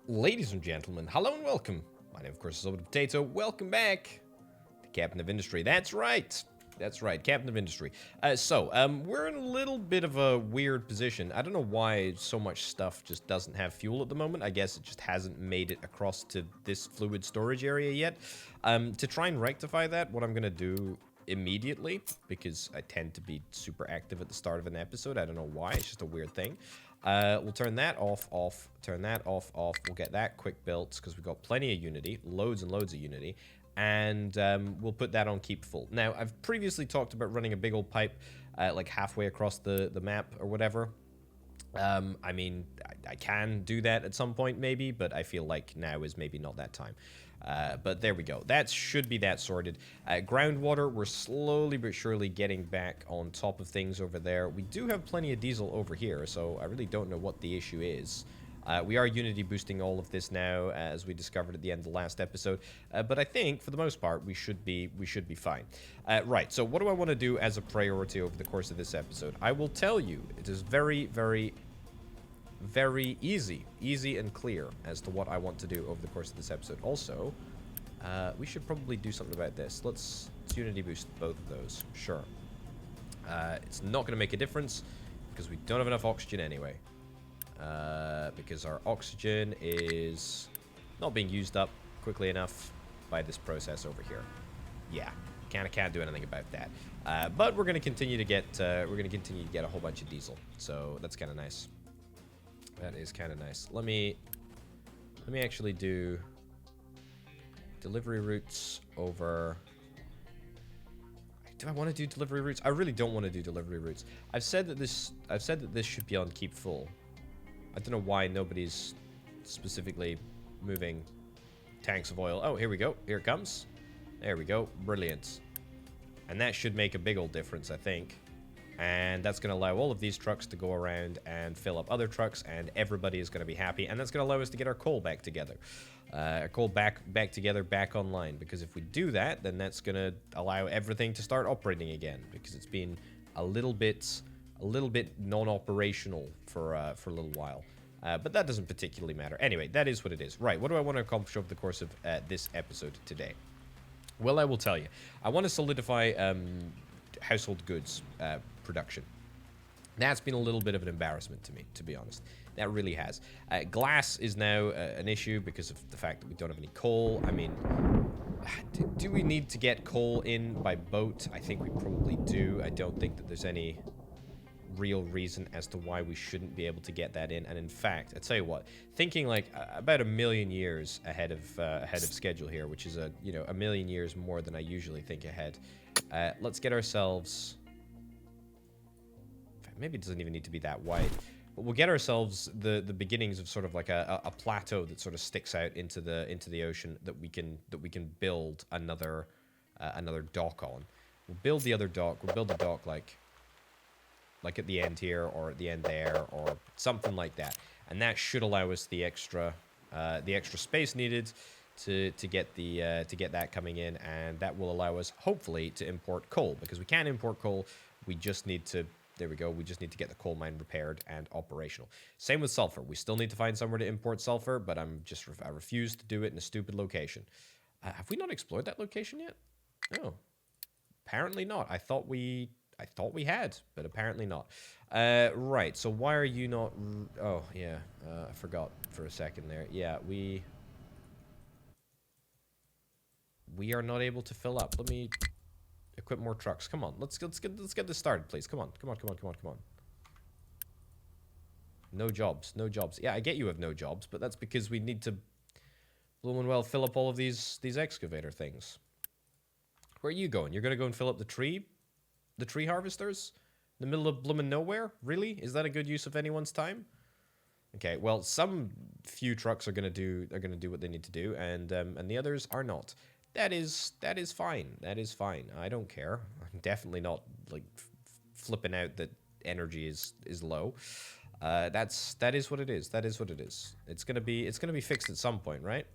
Ladies and gentlemen, hello and welcome. My name, of course, is Over the Potato. Welcome back to Captain of Industry. That's right. That's right, Captain of Industry. We're in a little bit of a weird position. I don't know why so much stuff just doesn't have fuel at the moment. I guess it just hasn't made it across to this fluid storage area yet. To try and rectify that, what I'm going to do immediately, because I tend to be super active at the start of an episode. I don't know why. It's just a weird thing. We'll turn that off, turn that off. We'll get that quick built because we've got plenty of Unity, loads and loads of Unity. And we'll put that on keep full. Now, I've previously talked about running a big old pipe like halfway across the map or whatever. I mean, I can do that at some point maybe, but I feel like now is maybe not that time. But there we go. That should be that sorted. Groundwater, we're slowly but surely getting back on top of things over there. We do have plenty of diesel over here, so I really don't know what the issue is. We are Unity boosting all of this now, as we discovered at the end of the last episode. But I think, for the most part, we should be fine. Right, so what do I want to do as a priority over the course of this episode? I will tell you, it is very, very, very easy and clear as to what I want to do over the course of this episode. Also, we should probably do something about this. Let's Unity boost both of those. Sure. It's not going to make a difference because we don't have enough oxygen anyway. Because our oxygen is not being used up quickly enough by this process over here. Yeah, kind of can't do anything about that. But we're going to continue to get a whole bunch of diesel, so that's kind of nice. That is kind of nice. Let me actually do delivery routes over. Do I want to do delivery routes? I really don't want to do delivery routes. I've said that this should be on keep full. I don't know why nobody's specifically moving tanks of oil. Oh, here we go. Here it comes. There we go. Brilliant. And that should make a big old difference, I think. And that's going to allow all of these trucks to go around and fill up other trucks, and everybody is going to be happy. And that's going to allow us to get our coal back together. Our coal back together, back online. Because if we do that, then that's going to allow everything to start operating again. Because it's been a little bit non-operational for a little while. But that doesn't particularly matter. Anyway, that is what it is. Right, what do I want to accomplish over the course of this episode today? Well, I will tell you. I want to solidify household goods production. That's been a little bit of an embarrassment to me, to be honest. That really has. Glass is now an issue because of the fact that we don't have any coal. I mean, do we need to get coal in by boat? I think we probably do. I don't think that there's any real reason as to why we shouldn't be able to get that in. And in fact, I tell you what, thinking like about 1 million years ahead of schedule here, which is a million years more than I usually think ahead. Let's get ourselves. Maybe it doesn't even need to be that wide, but we'll get ourselves the beginnings of sort of like a plateau that sort of sticks out into the ocean that we can build another dock on. We'll build the other dock. We'll build the dock like at the end here or at the end there or something like that, and that should allow us the extra space needed to get that coming in, and that will allow us hopefully to import coal, because we can import coal. We just need to. There we go. We just need to get the coal mine repaired and operational. Same with sulfur. We still need to find somewhere to import sulfur, but I refuse to do it in a stupid location. Have we not explored that location yet? No, apparently not. I thought we had, but apparently not. Right, so why are you not... Oh, yeah, I forgot for a second there. Yeah, we are not able to fill up. Let me equip more trucks. Come on, let's get this started, please. Come on. No jobs. Yeah, I get you have no jobs, but that's because we need to blooming well fill up all of these excavator things. Where are you going? You're going to go and fill up the tree harvesters in the middle of bloomin' nowhere? Really? Is that a good use of anyone's time? Okay, well, some few trucks are gonna do what they need to do, and the others are not. That is fine. That is fine. I don't care. I'm definitely not like flipping out that energy is low. That is what it is. That is what it is. It's gonna be fixed at some point, right?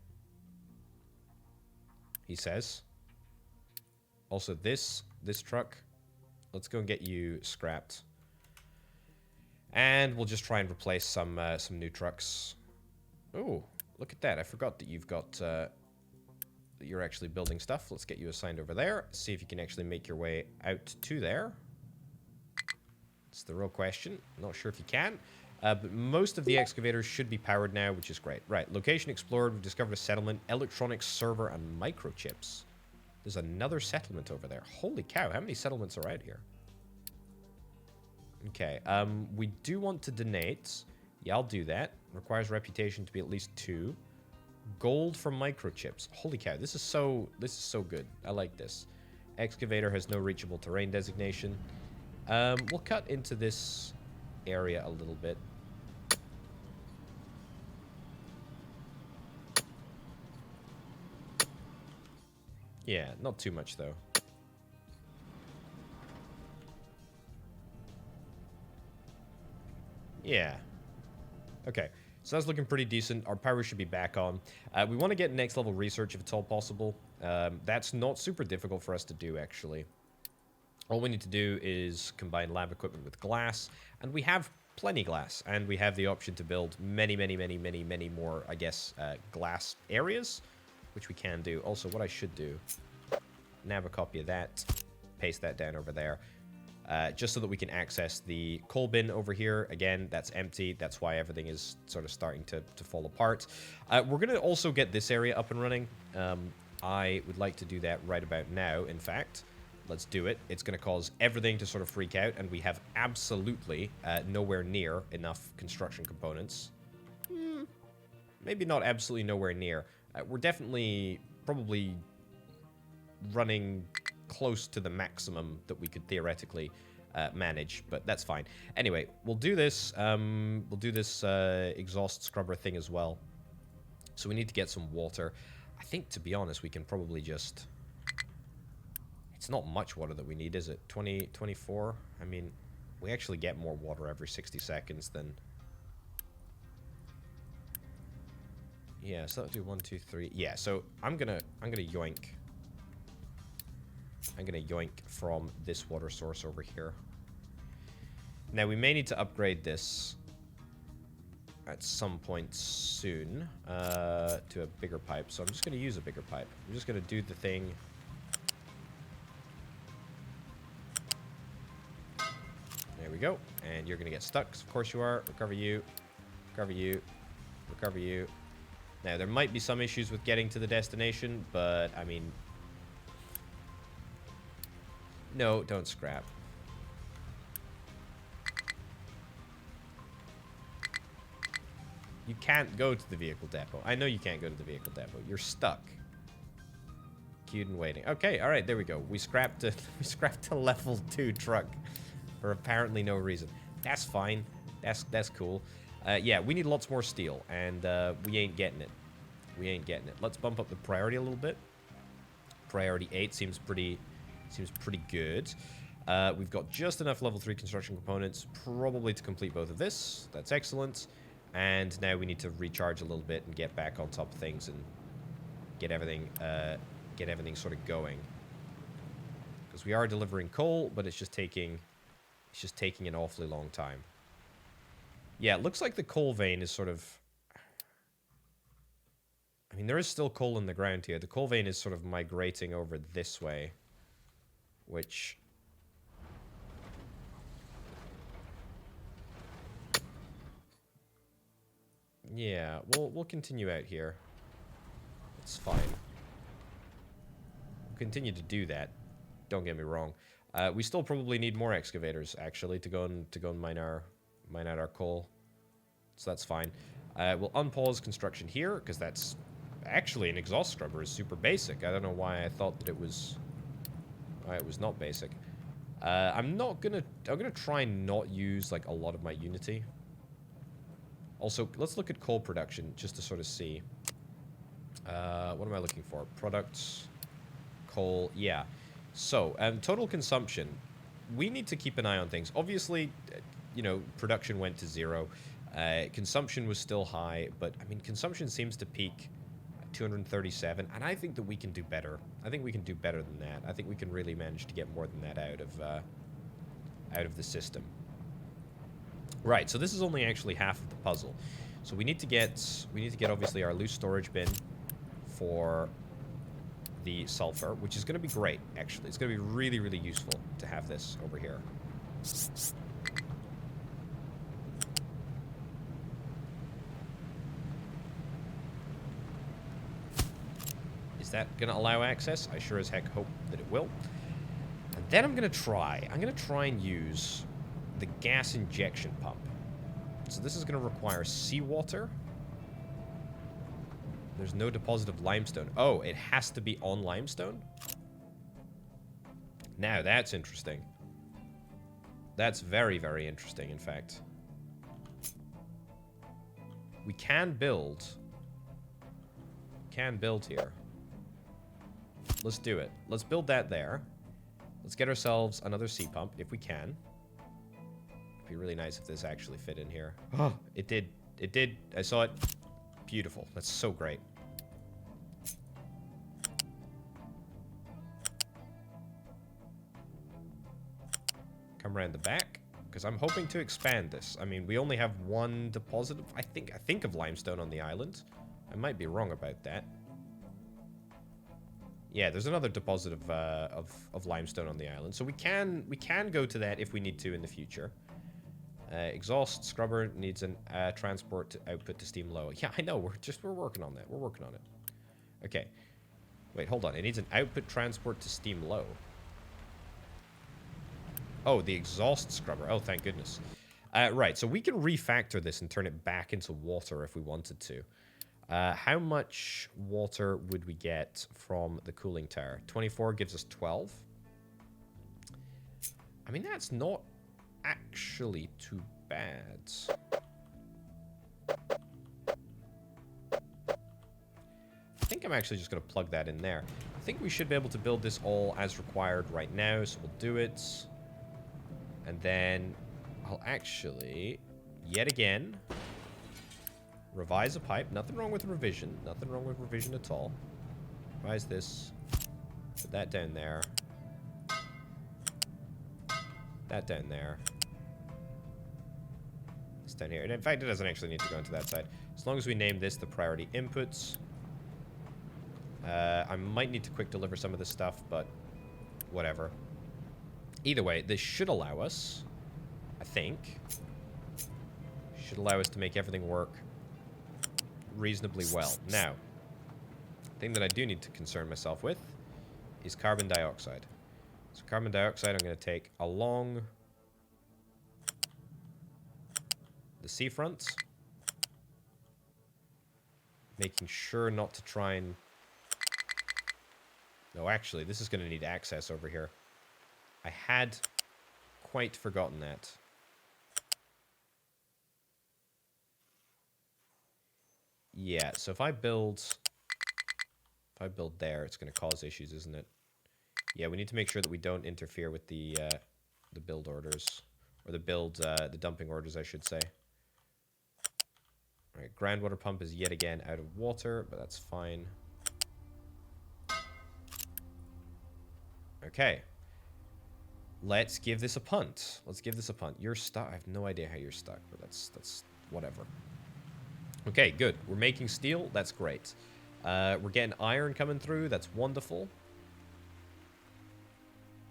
He says. Also, this truck. Let's go and get you scrapped. And we'll just try and replace some new trucks. Ooh, look at that. I forgot that you've got, that you're actually building stuff. Let's get you assigned over there. See if you can actually make your way out to there. It's the real question. Not sure if you can. But most of the excavators should be powered now, which is great. Right, location explored. We've discovered a settlement, electronics server, and microchips. There's another settlement over there. Holy cow, how many settlements are out here? Okay, we do want to donate. Yeah, I'll do that. Requires reputation to be at least 2. Gold for microchips. Holy cow, this is so good. I like this. Excavator has no reachable terrain designation. We'll cut into this area a little bit. Yeah, not too much though. Yeah. Okay, so that's looking pretty decent. Our power should be back on. We want to get next level research if it's all possible. That's not super difficult for us to do, actually. All we need to do is combine lab equipment with glass, and we have plenty glass, and we have the option to build many more, I guess, glass areas, which we can do. Also, what I should do, nab a copy of that, paste that down over there. Just so that we can access the coal bin over here. Again, that's empty. That's why everything is sort of starting to fall apart. We're going to also get this area up and running. I would like to do that right about now, in fact. Let's do it. It's going to cause everything to sort of freak out, and we have absolutely nowhere near enough construction components. Maybe not absolutely nowhere near. We're definitely probably running close to the maximum that we could theoretically manage, but that's fine. Anyway, we'll do this. We'll do this exhaust scrubber thing as well. So we need to get some water. I think, to be honest, we can probably just... It's not much water that we need, is it? 20, 24? I mean, we actually get more water every 60 seconds than... Yeah, so that'll do 1, 2, 3. Yeah, so I'm gonna yoink. I'm going to yoink from this water source over here. Now, we may need to upgrade this at some point soon to a bigger pipe. So I'm just going to use a bigger pipe. I'm just going to do the thing. There we go. And you're going to get stuck. Of course you are. Recover you. Recover you. Recover you. Now, there might be some issues with getting to the destination, but, I mean... No, don't scrap. You can't go to the vehicle depot. I know you can't go to the vehicle depot. You're stuck. Queued and waiting. Okay, alright, there we go. We scrapped a level 2 truck for apparently no reason. That's fine. That's cool. Yeah, we need lots more steel, and we ain't getting it. We ain't getting it. Let's bump up the priority a little bit. Priority 8 seems pretty good. We've got just enough level 3 construction components, probably to complete both of this. That's excellent. And now we need to recharge a little bit and get back on top of things and get everything sort of going. Because we are delivering coal, but it's just taking an awfully long time. Yeah, it looks like the coal vein is sort of... I mean, there is still coal in the ground here. The coal vein is sort of migrating over this way. Which... Yeah, we'll continue out here. It's fine. We'll continue to do that. Don't get me wrong. We still probably need more excavators, actually, to go and mine out our coal. So that's fine. We'll unpause construction here, because that's actually an exhaust scrubber is super basic. I don't know why I thought that it was... it was not basic. I'm gonna try and not use like a lot of my Unity. Also, let's look at coal production just to sort of see. What am I looking for? Products, coal, yeah. So, total consumption. We need to keep an eye on things. Obviously, you know, production went to 0. Consumption was still high, but I mean, consumption seems to peak 237, and I think that we can do better. I think we can do better than that. I think we can really manage to get more than that out of the system. Right, so this is only actually half of the puzzle. So we need to get obviously our loose storage bin for the sulfur, which is going to be great, actually. It's going to be really, really useful to have this over here. Is that going to allow access? I sure as heck hope that it will. And then I'm going to try and use the gas injection pump. So this is going to require seawater. There's no deposit of limestone. Oh, it has to be on limestone? Now, that's interesting. That's very, very interesting, in fact. We can build. Here. Let's do it. Let's build that there. Let's get ourselves another sea pump, if we can. It'd be really nice if this actually fit in here. Oh, it did. It did. I saw it. Beautiful. That's so great. Come around the back, because I'm hoping to expand this. I mean, we only have one deposit of, I think of limestone on the island. I might be wrong about that. Yeah, there's another deposit of limestone on the island, so we can go to that if we need to in the future. Exhaust scrubber needs an transport to output to steam low. Yeah, I know. We're working on that. We're working on it. Okay. Wait, hold on. It needs an output transport to steam low. Oh, the exhaust scrubber. Oh, thank goodness. Right, so we can refactor this and turn it back into water if we wanted to. How much water would we get from the cooling tower? 24 gives us 12. I mean, that's not actually too bad. I think I'm actually just going to plug that in there. I think we should be able to build this all as required right now, so we'll do it. And then I'll actually, yet again, revise a pipe. Nothing wrong with revision. Nothing wrong with revision at all. Revise this. Put that down there. That down there. This down here. And in fact, it doesn't actually need to go into that side. As long as we name this the priority inputs. I might need to quick deliver some of this stuff, but whatever. Either way, this should allow us, I think, should allow us to make everything work reasonably well. Now, the thing that I do need to concern myself with is carbon dioxide. So carbon dioxide I'm going to take along the seafront, making sure not to try and... No, actually, this is going to need access over here. I had quite forgotten that. Yeah, so if I build there, it's going to cause issues, isn't it? Yeah, we need to make sure that we don't interfere with the build orders, or the dumping orders, I should say. All right, groundwater pump is yet again out of water, but that's fine. Okay. Let's give this a punt. Let's give this a punt. You're stuck. I have no idea how you're stuck, but that's whatever. Okay, good. We're making steel. That's great. We're getting iron coming through. That's wonderful.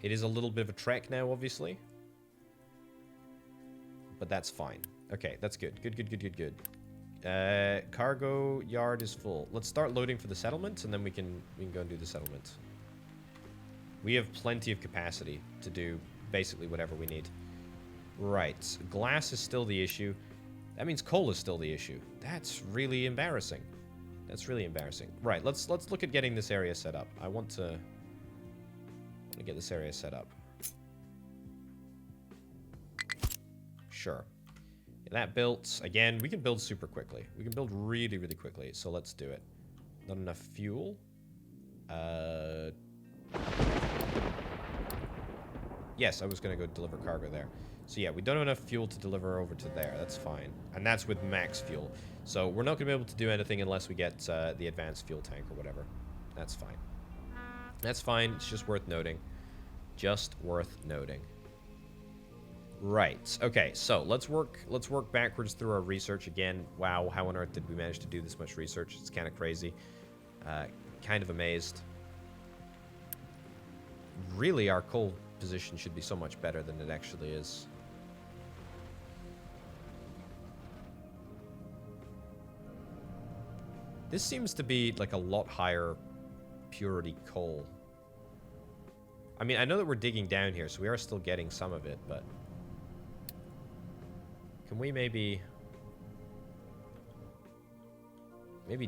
It is a little bit of a trek now, obviously. But that's fine. Okay, that's good. Good. Cargo yard is full. Let's start loading for the settlement, and then we can go and do the settlement. We have plenty of capacity to do basically whatever we need. Right. Glass is still the issue. That means coal is still the issue. That's really embarrassing. That's really embarrassing. Right, let's look at getting this area set up. I want to get this area set up. Sure. That built, again, we can build super quickly. We can build really, really quickly, so let's do it. Not enough fuel. Yes, I was going to go deliver cargo there. So yeah, we don't have enough fuel to deliver over to there. That's fine. And that's with max fuel. So we're not going to be able to do anything unless we get the advanced fuel tank or whatever. That's fine. That's fine. It's just worth noting. Just worth noting. Right. Okay. So let's work backwards through our research again. Wow. How on earth did we manage to do this much research? It's kind of crazy. Kind of amazed. Really, our coal position should be so much better than it actually is. This seems to be like a lot higher purity coal. I mean, I know that we're digging down here, so we are still getting some of it, but... Can we maybe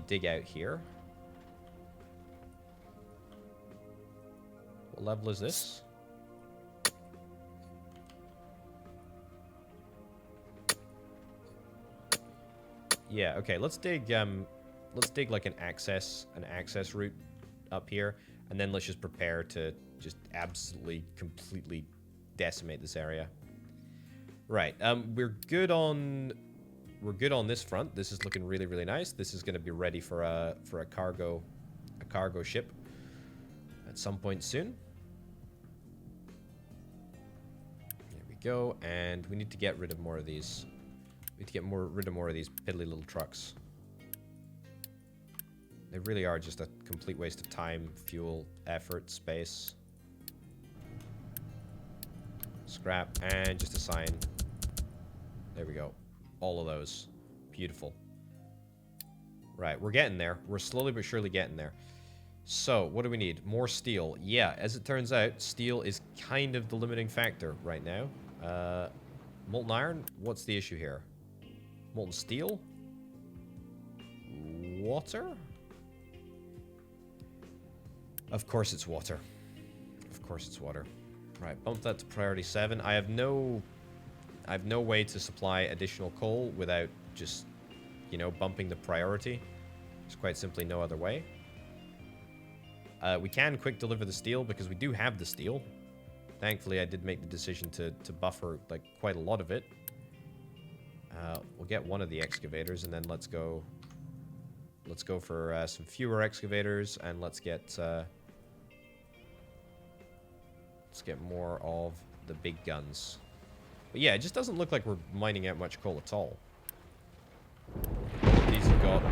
dig out here? What level is this? Yeah, okay, let's dig like an access route up here, and then let's just prepare to just absolutely completely decimate this area. Right, we're good on this front. This is looking really, really nice. This is going to be ready for a cargo ship at some point soon. There we go, and we need to get rid of more of these. We need to get rid of more of these piddly little trucks. They really are just a complete waste of time, fuel, effort, space. Scrap, and just assign. There we go. All of those. Beautiful. Right, we're getting there. We're slowly but surely getting there. So, what do we need? More steel. Yeah, as it turns out, steel is kind of the limiting factor right now. Molten iron? What's the issue here? Molten steel? Water? Of course it's water. Of course it's water. Right, bump that to priority 7. I have no way to supply additional coal without just, you know, bumping the priority. There's quite simply no other way. We can quick deliver the steel because we do have the steel. Thankfully, I did make the decision to buffer, like, quite a lot of it. We'll get one of the excavators, and then let's go for some fewer excavators, and let's get more of the big guns. But yeah, it just doesn't look like we're mining out much coal at all. These have got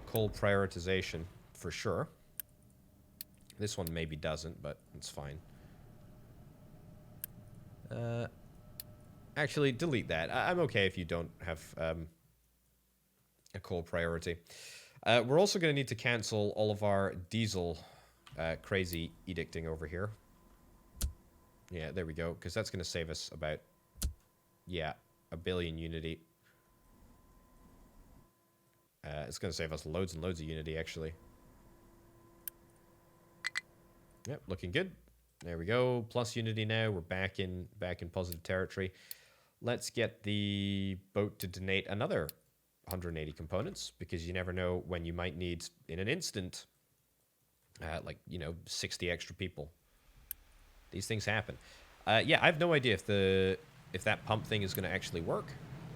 coal prioritization for sure. This one maybe doesn't, but it's fine. Actually, delete that. I'm okay if you don't have a coal priority. We're also going to need to cancel all of our diesel crazy edicting over here. Yeah, there we go, because that's going to save us about, yeah, 1 billion unity. It's going to save us loads and loads of unity, actually. Yep, looking good. There we go. Plus unity now. We're back in positive territory. Let's get the boat to donate another 180 components, because you never know when you might need, in an instant, like, you know, 60 extra people. These things happen. Yeah, I have no idea if that pump thing is going to actually work.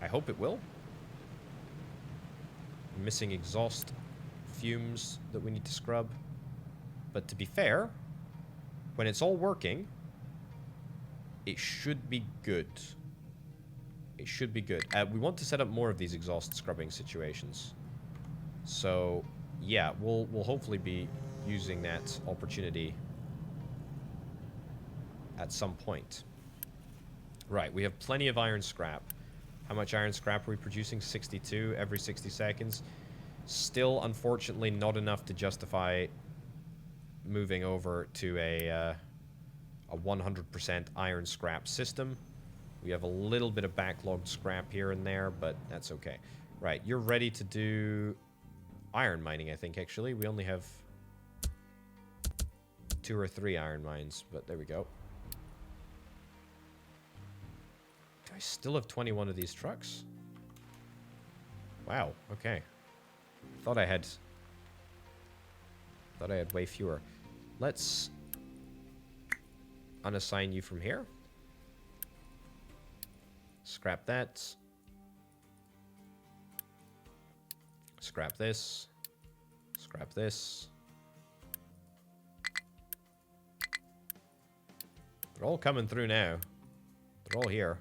I hope it will. Missing exhaust fumes that we need to scrub. But to be fair, when it's all working, it should be good. It should be good. We want to set up more of these exhaust scrubbing situations. So, yeah, we'll hopefully be using that opportunity at some point. Right, we have plenty of iron scrap. How much iron scrap are we producing? 62 every 60 seconds. Still, unfortunately, not enough to justify moving over to a 100% iron scrap system. We have a little bit of backlogged scrap here and there, but that's okay. Right, you're ready to do iron mining, I think, actually. We only have 2 or 3 iron mines, but there we go. I still have 21 of these trucks. Wow, okay. Thought I had way fewer. Let's unassign you from here. Scrap that. Scrap this. Scrap this. They're all coming through now. They're all here.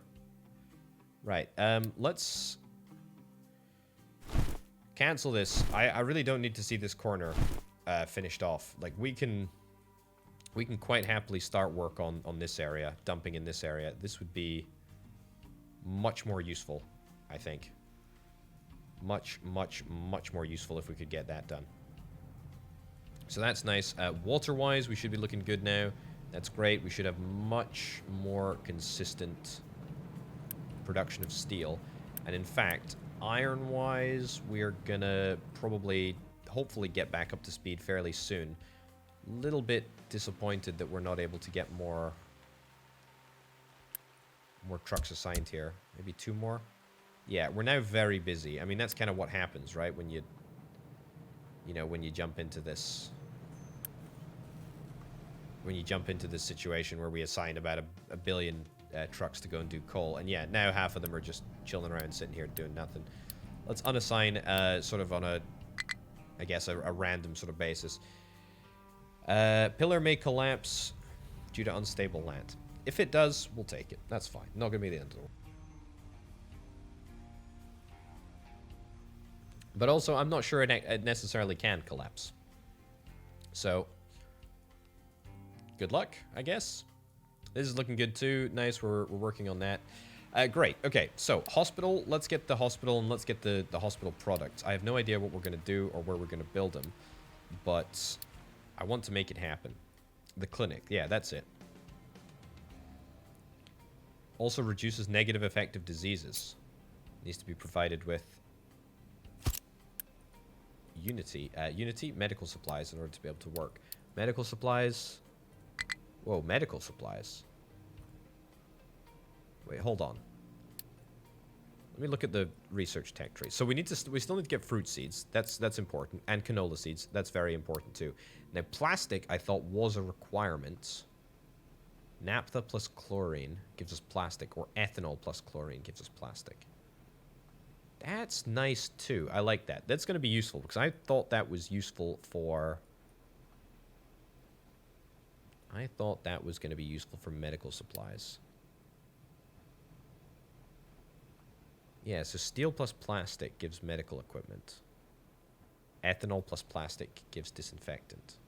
Right, let's cancel this. I really don't need to see this corner finished off. Like, we can quite happily start work on this area, dumping in this area. This would be much more useful, I think. Much, much, much more useful if we could get that done. So that's nice. Water-wise, we should be looking good now. That's great. We should have much more consistent production of steel. And in fact, iron-wise, we're gonna probably, hopefully get back up to speed fairly soon. Little bit disappointed that we're not able to get more trucks assigned here. Maybe 2 more? Yeah, we're now very busy. I mean, that's kind of what happens, right? When you know, when you jump into this... When you jump into this situation where we assign about a billion trucks to go and do coal. And yeah, now half of them are just chilling around, sitting here doing nothing. Let's unassign sort of on a, I guess, a random sort of basis. Pillar may collapse due to unstable land. If it does, we'll take it. That's fine. Not going to be the end of the world. But also, I'm not sure it necessarily can collapse. So, good luck, I guess. This is looking good too. Nice, we're working on that. Great. Okay, so hospital. Let's get the hospital and let's get the hospital products. I have no idea what we're going to do or where we're going to build them, but I want to make it happen. The clinic. Yeah, that's it. Also reduces negative effect of diseases. Needs to be provided with Unity medical supplies in order to be able to work. Medical supplies. Whoa, medical supplies. Wait, hold on. Let me look at the research tech tree. So we still need to get fruit seeds. That's important, and canola seeds. That's very important too. Now plastic, I thought, was a requirement. Naphtha plus chlorine gives us plastic, or ethanol plus chlorine gives us plastic. That's nice too. I like that. That's going to be useful because I thought that was useful for... I thought that was going to be useful for medical supplies. Yeah, so steel plus plastic gives medical equipment. Ethanol plus plastic gives disinfectant.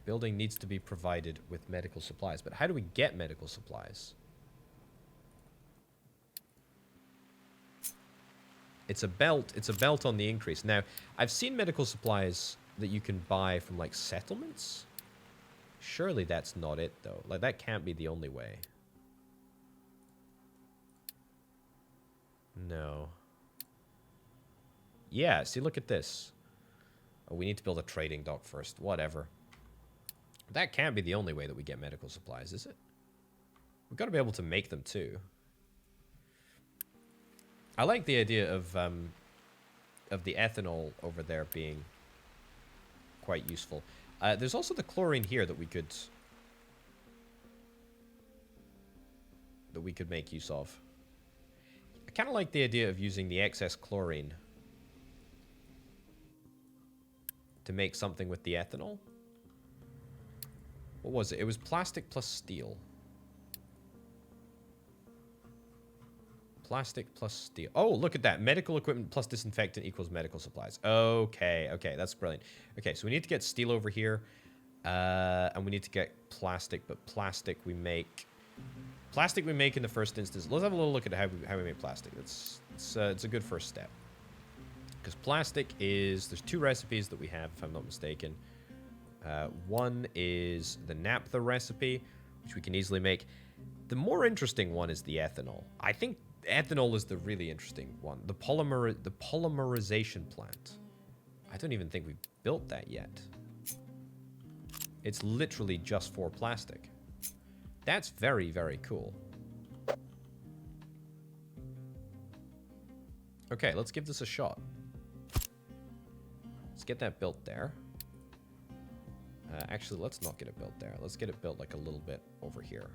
Building needs to be provided with medical supplies. But how do we get medical supplies? It's a belt. It's a belt on the increase. Now, I've seen medical supplies that you can buy from, like, settlements. Surely that's not it, though. Like, that can't be the only way. No. Yeah, see, look at this. Oh, we need to build a trading dock first. Whatever. That can't be the only way that we get medical supplies, is it? We've got to be able to make them, too. I like the idea of the ethanol over there being quite useful. There's also the chlorine here that we could make use of. I kind of like the idea of using the excess chlorine to make something with the ethanol. What was it? It was plastic plus steel. Plastic plus steel. Oh, look at that. Medical equipment plus disinfectant equals medical supplies. Okay, okay, that's brilliant. Okay, so we need to get steel over here. And we need to get plastic, but plastic we make in the first instance. Let's have a little look at how we make plastic. It's a good first step. Because plastic is... There's 2 recipes that we have, if I'm not mistaken. One is the naphtha recipe, which we can easily make. The more interesting one is the ethanol. I think ethanol is the really interesting one. The polymerization plant. I don't even think we've built that yet. It's literally just for plastic. That's very, very cool. Okay, let's give this a shot. Let's get that built there. Actually, let's not get it built there. Let's get it built like a little bit over here.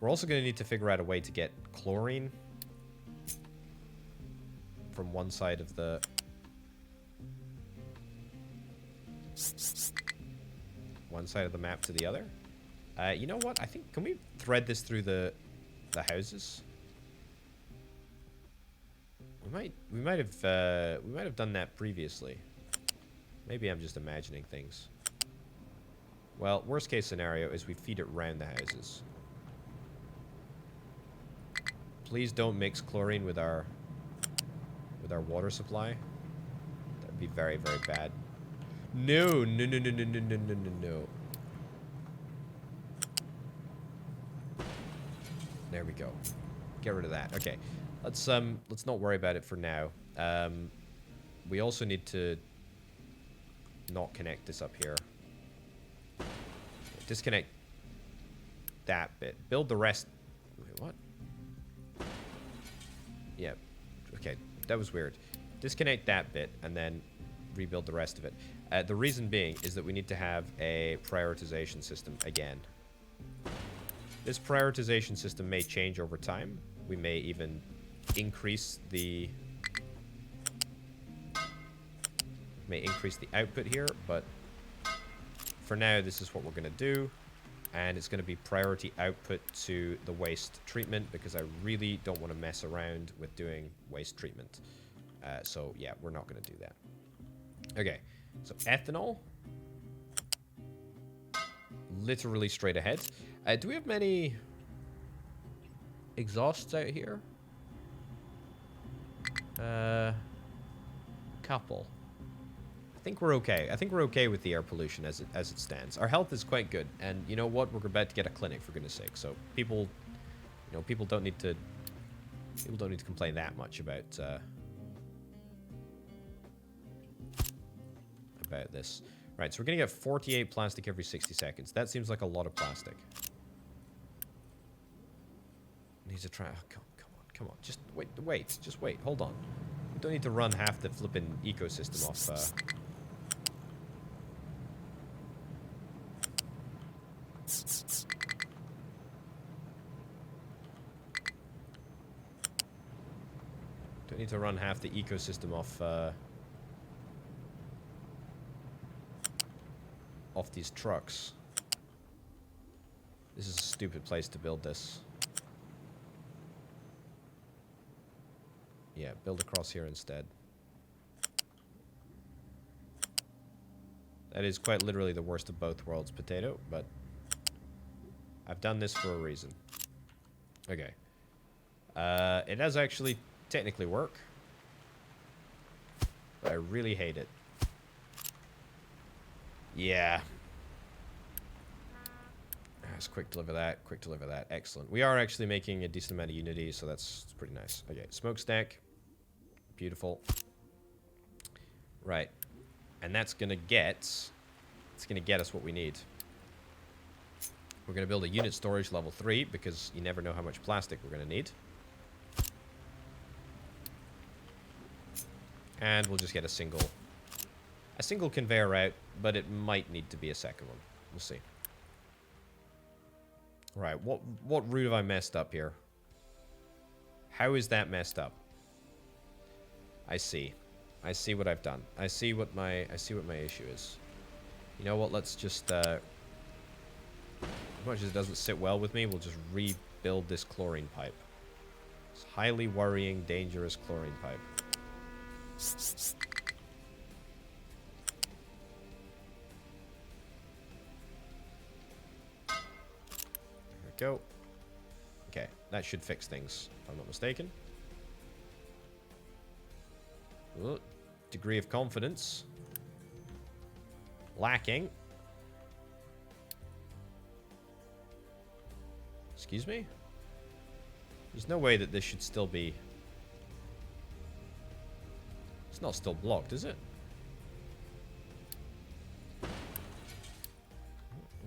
We're also going to need to figure out a way to get chlorine from one side of the... one side of the map to the other. You know what? I think, can we thread this through the houses? We might have done that previously. Maybe I'm just imagining things. Well, worst case scenario is we feed it round the houses. Please don't mix chlorine with our water supply. That'd be very, very bad. No, no, no, no, no, no, no, no, no, no. There we go. Get rid of that. Okay. Let's not worry about it for now. We also need to not connect this up here. Disconnect that bit. Build the rest. Wait, what? Yeah. Okay. That was weird. Disconnect that bit and then rebuild the rest of it. The reason being is that we need to have a prioritization system again. This prioritization system may change over time. We may even increase the output here, but for now this is what we're going to do, and it's going to be priority output to the waste treatment because I really don't want to mess around with doing waste treatment. So yeah, we're not going to do that. Okay, so ethanol, literally straight ahead. Do we have many exhausts out here? Couple. I think we're okay. I think we're okay with the air pollution as it stands. Our health is quite good, and you know what? We're about to get a clinic, for goodness sake. So people, you know, people don't need to complain that much about this. Right, so we're gonna get 48 plastic every 60 seconds. That seems like a lot of plastic. Needs to try. Oh, come on. Just wait. Hold on. We don't need to run half the flippin' ecosystem off. Don't need to run half the ecosystem off these trucks. This is a stupid place to build this. Yeah, build across here instead. That is quite literally the worst of both worlds, potato, but I've done this for a reason. Okay. It does actually technically work, but I really hate it. Yeah. Let's quick deliver that. Excellent. We are actually making a decent amount of unity, so that's pretty nice. Okay, smokestack. Beautiful. Right. And that's gonna get us what we need. We're gonna build a unit storage level 3 because you never know how much plastic we're gonna need. And we'll just get a single conveyor route, but it might need to be a second one. We'll see. Right, what route have I messed up here? How is that messed up? I see what I've done. I see what my issue is. You know what? Let's just as much as it doesn't sit well with me, we'll just rebuild this chlorine pipe. It's highly worrying, dangerous chlorine pipe. There we go. Okay, that should fix things, if I'm not mistaken. Ooh, degree of confidence. Lacking. Excuse me? There's no way that this should still be... It's not still blocked, is it?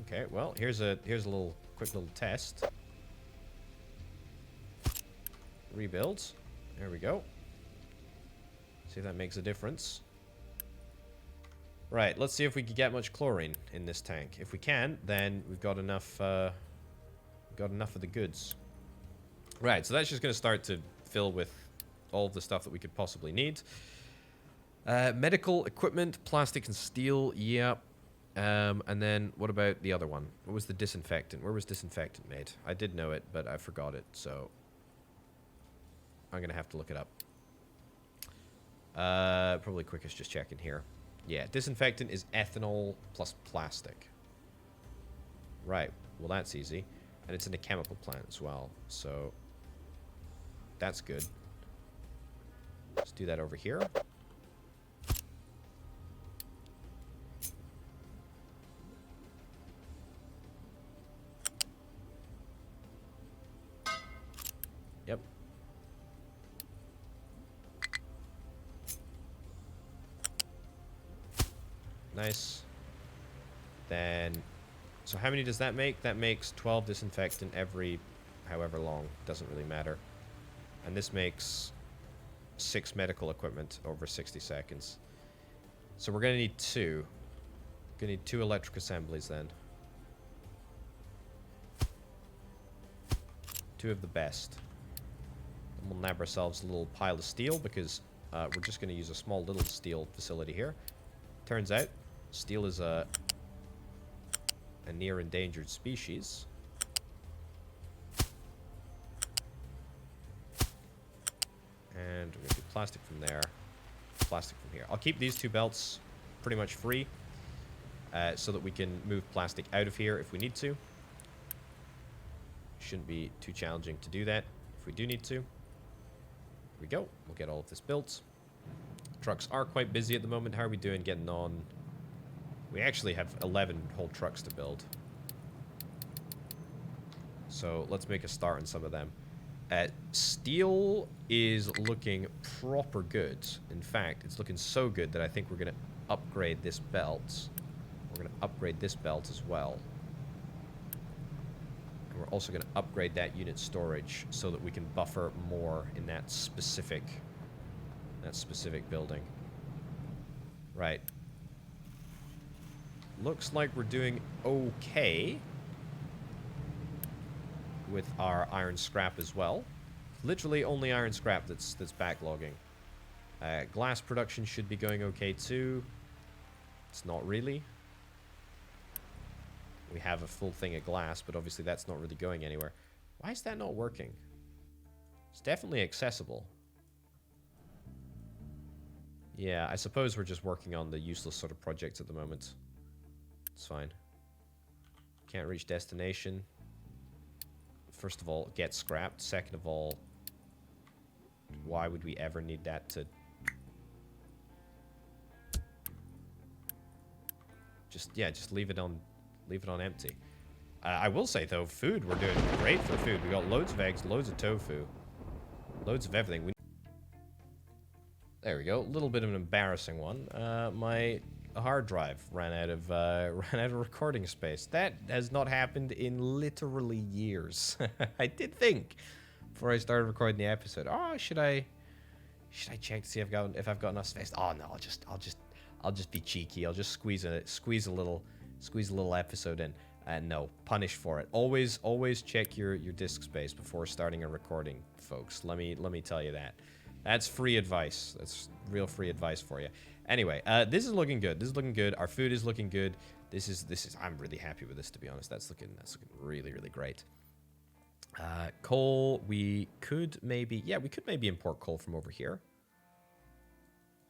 Okay, well, here's a quick little test. Rebuild. There we go. See if that makes a difference. Right, let's see if we can get much chlorine in this tank. If we can, then we've got enough of the goods. Right, so that's just going to start to fill with all of the stuff that we could possibly need. Medical equipment, plastic and steel, yep. And then what about the other one? What was the disinfectant? Where was disinfectant made? I did know it, but I forgot it, so I'm gonna have to look it up. Probably quickest just checking here. Yeah, disinfectant is ethanol plus plastic. Right, well that's easy. And it's in a chemical plant as well, so that's good. Let's do that over here. Yep. Nice. Then, so how many does that make? That makes 12 disinfectant every however long. Doesn't really matter. And this makes 6 medical equipment over 60 seconds. So we're going to need 2. Going to need 2 electric assemblies then. 2 of the best. And we'll nab ourselves a little pile of steel because we're just going to use a small little steel facility here. Turns out, steel is a near endangered species. And we're going to do plastic from there, plastic from here. I'll keep these 2 belts pretty much free so that we can move plastic out of here if we need to. Shouldn't be too challenging to do that if we do need to. Here we go. We'll get all of this built. Trucks are quite busy at the moment. How are we doing getting on? We actually have 11 whole trucks to build. So let's make a start on some of them. Steel is looking proper good. In fact, it's looking so good that I think we're going to upgrade this belt. We're going to upgrade this belt as well. And we're also going to upgrade that unit storage so that we can buffer more in that specific building. Right. Looks like we're doing okay with our iron scrap as well. Literally only iron scrap that's backlogging. Glass production should be going okay too. It's not really. We have a full thing of glass, but obviously that's not really going anywhere. Why is that not working? It's definitely accessible. Yeah, I suppose we're just working on the useless sort of projects at the moment. It's fine. Can't reach destination. First of all, get scrapped. Second of all, why would we ever need that to... Just leave it on empty. I will say, though, food, we're doing great for food. We got loads of eggs, loads of tofu, loads of everything. There we go. A little bit of an embarrassing one. My hard drive ran out of recording space. That has not happened in literally years. I did think before I started recording the episode, oh, should I check to see if I've got enough space? Oh no, I'll just be cheeky. I'll just squeeze a little episode in. And no, punish for it. Always check your disk space before starting a recording, folks. Let me tell you that. That's free advice. That's real free advice for you. Anyway, this is looking good. This is looking good. Our food is looking good. This is. I'm really happy with this, to be honest. That's looking really great. Coal. We could maybe import coal from over here.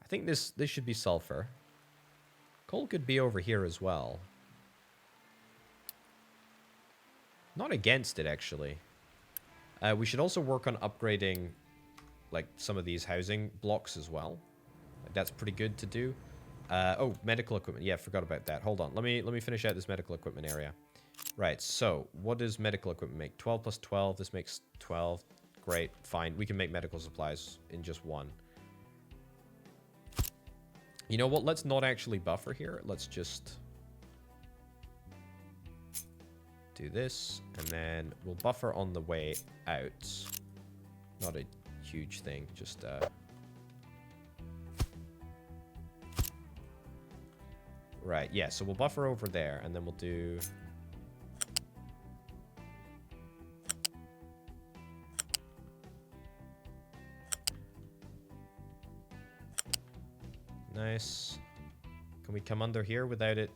I think this should be sulfur. Coal could be over here as well. Not against it, actually. We should also work on upgrading, like, some of these housing blocks as well. Like, that's pretty good to do. Oh, medical equipment. Yeah, forgot about that. Hold on. Let me finish out this medical equipment area. Right, so what does medical equipment make? 12 plus 12. This makes 12. Great, fine. We can make medical supplies in just one. You know what? Let's not actually buffer here. Let's just do this, and then we'll buffer on the way out. Not a huge thing, just right, yeah, so we'll buffer over there, and then we'll do Nice. Can we come under here without it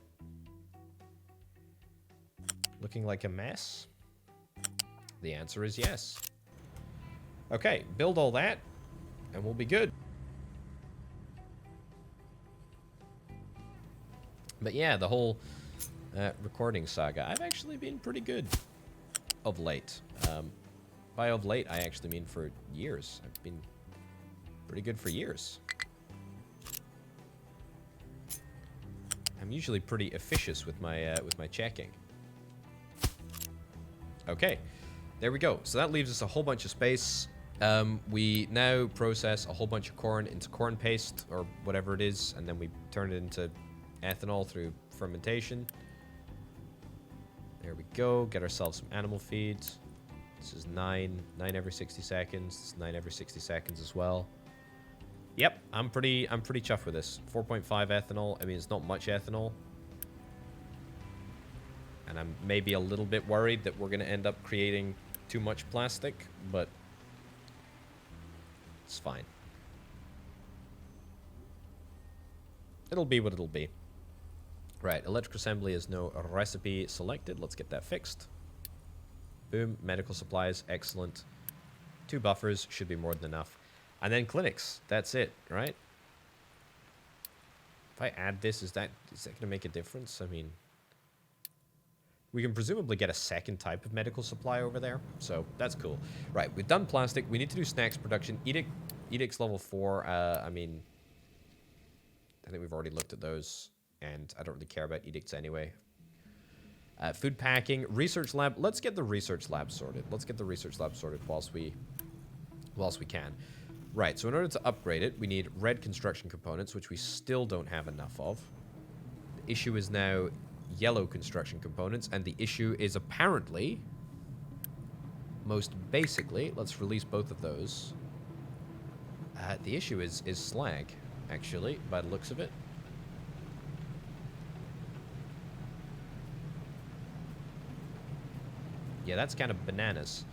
looking like a mess? The answer is yes. Okay, build all that, and we'll be good. But yeah, the whole recording saga, I've actually been pretty good of late. By of late, I actually mean for years. I've been pretty good for years. I'm usually pretty officious with my checking. Okay, there we go. So that leaves us a whole bunch of space. We now process a whole bunch of corn into corn paste, or whatever it is, and then we turn it into ethanol through fermentation. There we go. Get ourselves some animal feed. This is 9 every 60 seconds. This is 9 every 60 seconds as well. Yep, I'm pretty chuffed with this. 4.5 ethanol. I mean, it's not much ethanol. And I'm maybe a little bit worried that we're going to end up creating too much plastic, but it's fine. It'll be what it'll be. Right, electrical assembly is no recipe selected. Let's get that fixed. Boom, medical supplies, excellent. 2 buffers should be more than enough. And then clinics, that's it, right? If I add this, is that going to make a difference? I mean, we can presumably get a second type of medical supply over there, so that's cool. Right, we've done plastic. We need to do snacks production. Edicts level 4, I mean, I think we've already looked at those. And I don't really care about edicts anyway. Food packing, research lab. Let's get the research lab sorted. Let's get the research lab sorted whilst we can. Right, so in order to upgrade it, we need red construction components, which we still don't have enough of. The issue is now yellow construction components, and the issue is apparently, most basically, let's release both of those. The issue is slag, actually, by the looks of it. Yeah, that's kind of bananas.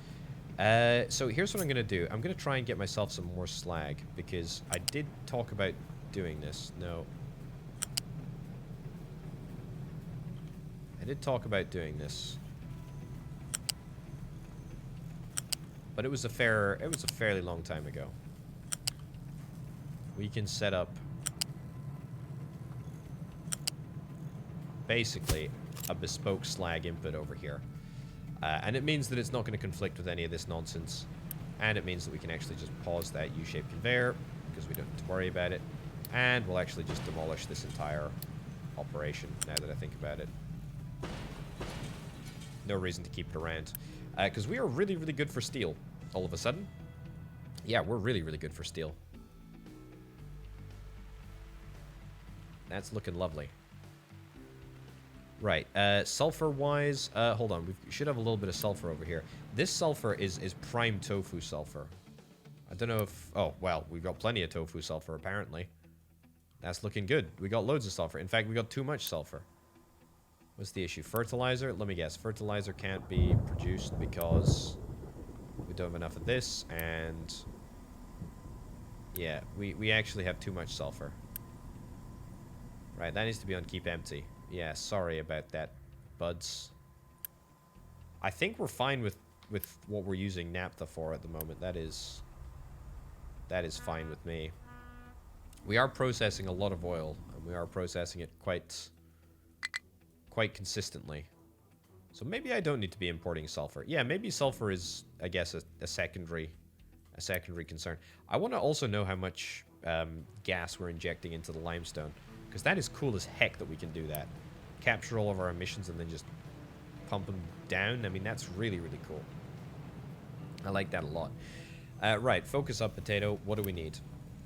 So here's what I'm going to do. I'm going to try and get myself some more slag, because I did talk about doing this. No. I did talk about doing this. But it was a fairly long time ago. We can set up basically a bespoke slag input over here. And it means that it's not going to conflict with any of this nonsense. And it means that we can actually just pause that U-shaped conveyor, because we don't have to worry about it. And we'll actually just demolish this entire operation, now that I think about it. No reason to keep it around. Because we are really, really good for steel, all of a sudden. Yeah, we're really, really good for steel. That's looking lovely. Right, sulfur-wise, hold on, we should have a little bit of sulfur over here. This sulfur is prime tofu sulfur. I don't know if... Oh, well, we've got plenty of tofu sulfur, apparently. That's looking good. We got loads of sulfur. In fact, we got too much sulfur. What's the issue? Fertilizer? Let me guess. Fertilizer can't be produced because we don't have enough of this, and... Yeah, we actually have too much sulfur. Right, that needs to be on keep empty. Yeah, sorry about that, buds. I think we're fine with what we're using naphtha for at the moment. That is fine with me. We are processing a lot of oil, and we are processing it quite consistently. So maybe I don't need to be importing sulfur. Yeah, maybe sulfur is, I guess, a secondary concern. I want to also know how much gas we're injecting into the limestone, because that is cool as heck that we can do that. Capture all of our emissions and then just pump them down. I mean, that's really, really cool. I like that a lot. Right, focus up, potato. What do we need?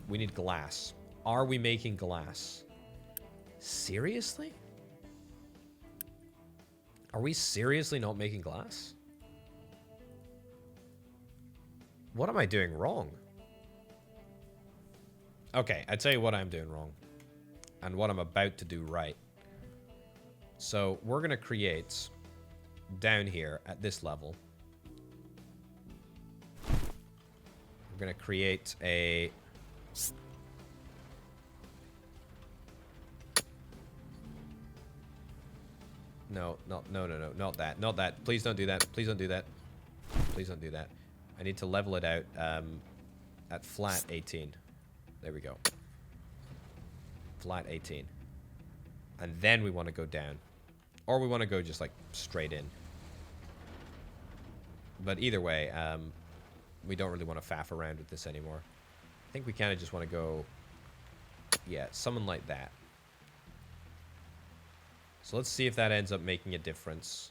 We need glass. Are we making glass? Seriously? Are we seriously not making glass? What am I doing wrong? Okay, I'd tell you what I'm doing wrong. And what I'm about to do right. So, we're going to create, down here, at this level, we're going to create a No, no, no, no, no, not that. Not that. Please don't do that. Please don't do that. Please don't do that. I need to level it out at flat 18. There we go. Flat 18. And then we want to go down. Or we want to go just, like, straight in. But either way, we don't really want to faff around with this anymore. I think we kind of just want to go... Yeah, something like that. So let's see if that ends up making a difference.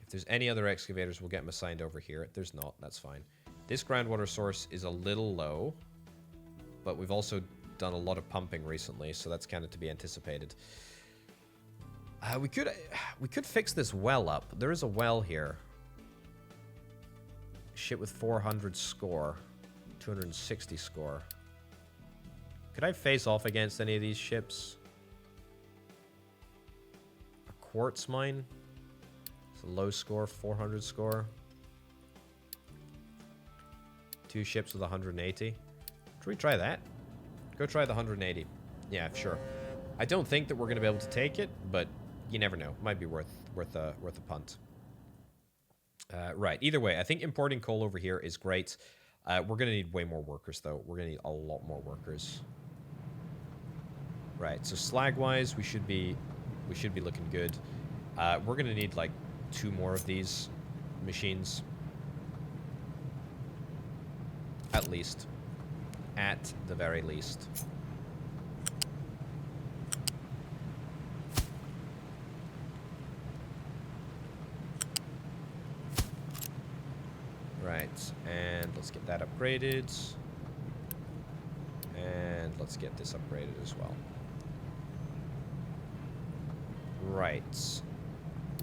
If there's any other excavators, we'll get them assigned over here. If there's not, that's fine. This groundwater source is a little low, but we've also done a lot of pumping recently, so that's kind of to be anticipated. We could fix this well up. There is a well here. Ship with 400 score, 260 score. Could I face off against any of these ships? A quartz mine. It's a low score, 400 score. 2 ships with 180. Should we try that? Go try the 180. Yeah, sure. I don't think that we're going to be able to take it, but you never know. Might be worth a punt. Right. Either way, I think importing coal over here is great. We're going to need way more workers, though. We're going to need a lot more workers. Right. So slag-wise, we should be looking good. We're going to need like 2 more of these machines, at least. At the very least. Right, and let's get that upgraded. And let's get this upgraded as well. Right.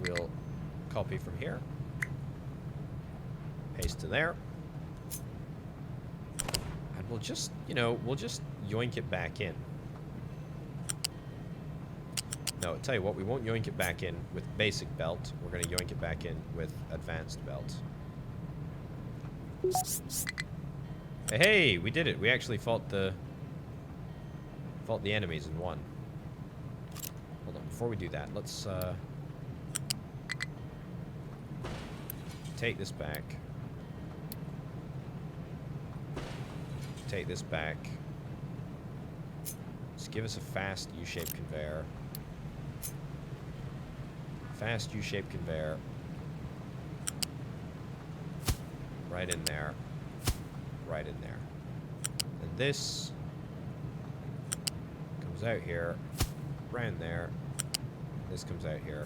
We'll copy from here. Paste to there. And we'll just, we'll just yoink it back in. No, I'll tell you what, we won't yoink it back in with basic belt. We're going to yoink it back in with advanced belt. Hey, we did it. We actually fought the enemies and won. Hold on, before we do that, let's take this back. Take this back. Just give us a fast U-shaped conveyor. Fast U-shaped conveyor. Right in there. Right in there. And this comes out here. Round there. This comes out here.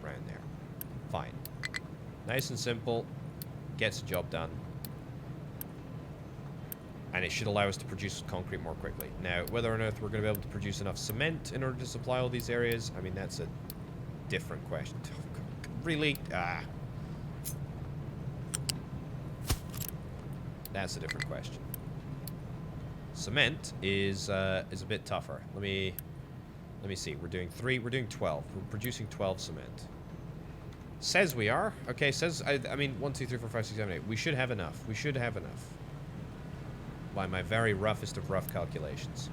Round there. Fine. Nice and simple. Gets the job done. And it should allow us to produce concrete more quickly. Now, whether or not we're going to be able to produce enough cement in order to supply all these areas, I mean, that's a different question. Really? That's a different question. Cement is a bit tougher. Let me see. We're doing 12. We're producing 12 cement. Says we are. Okay, says I mean 1, 2, 3, 4, 5, 6, 7, 8. We should have enough. We should have enough. By my very roughest of rough calculations.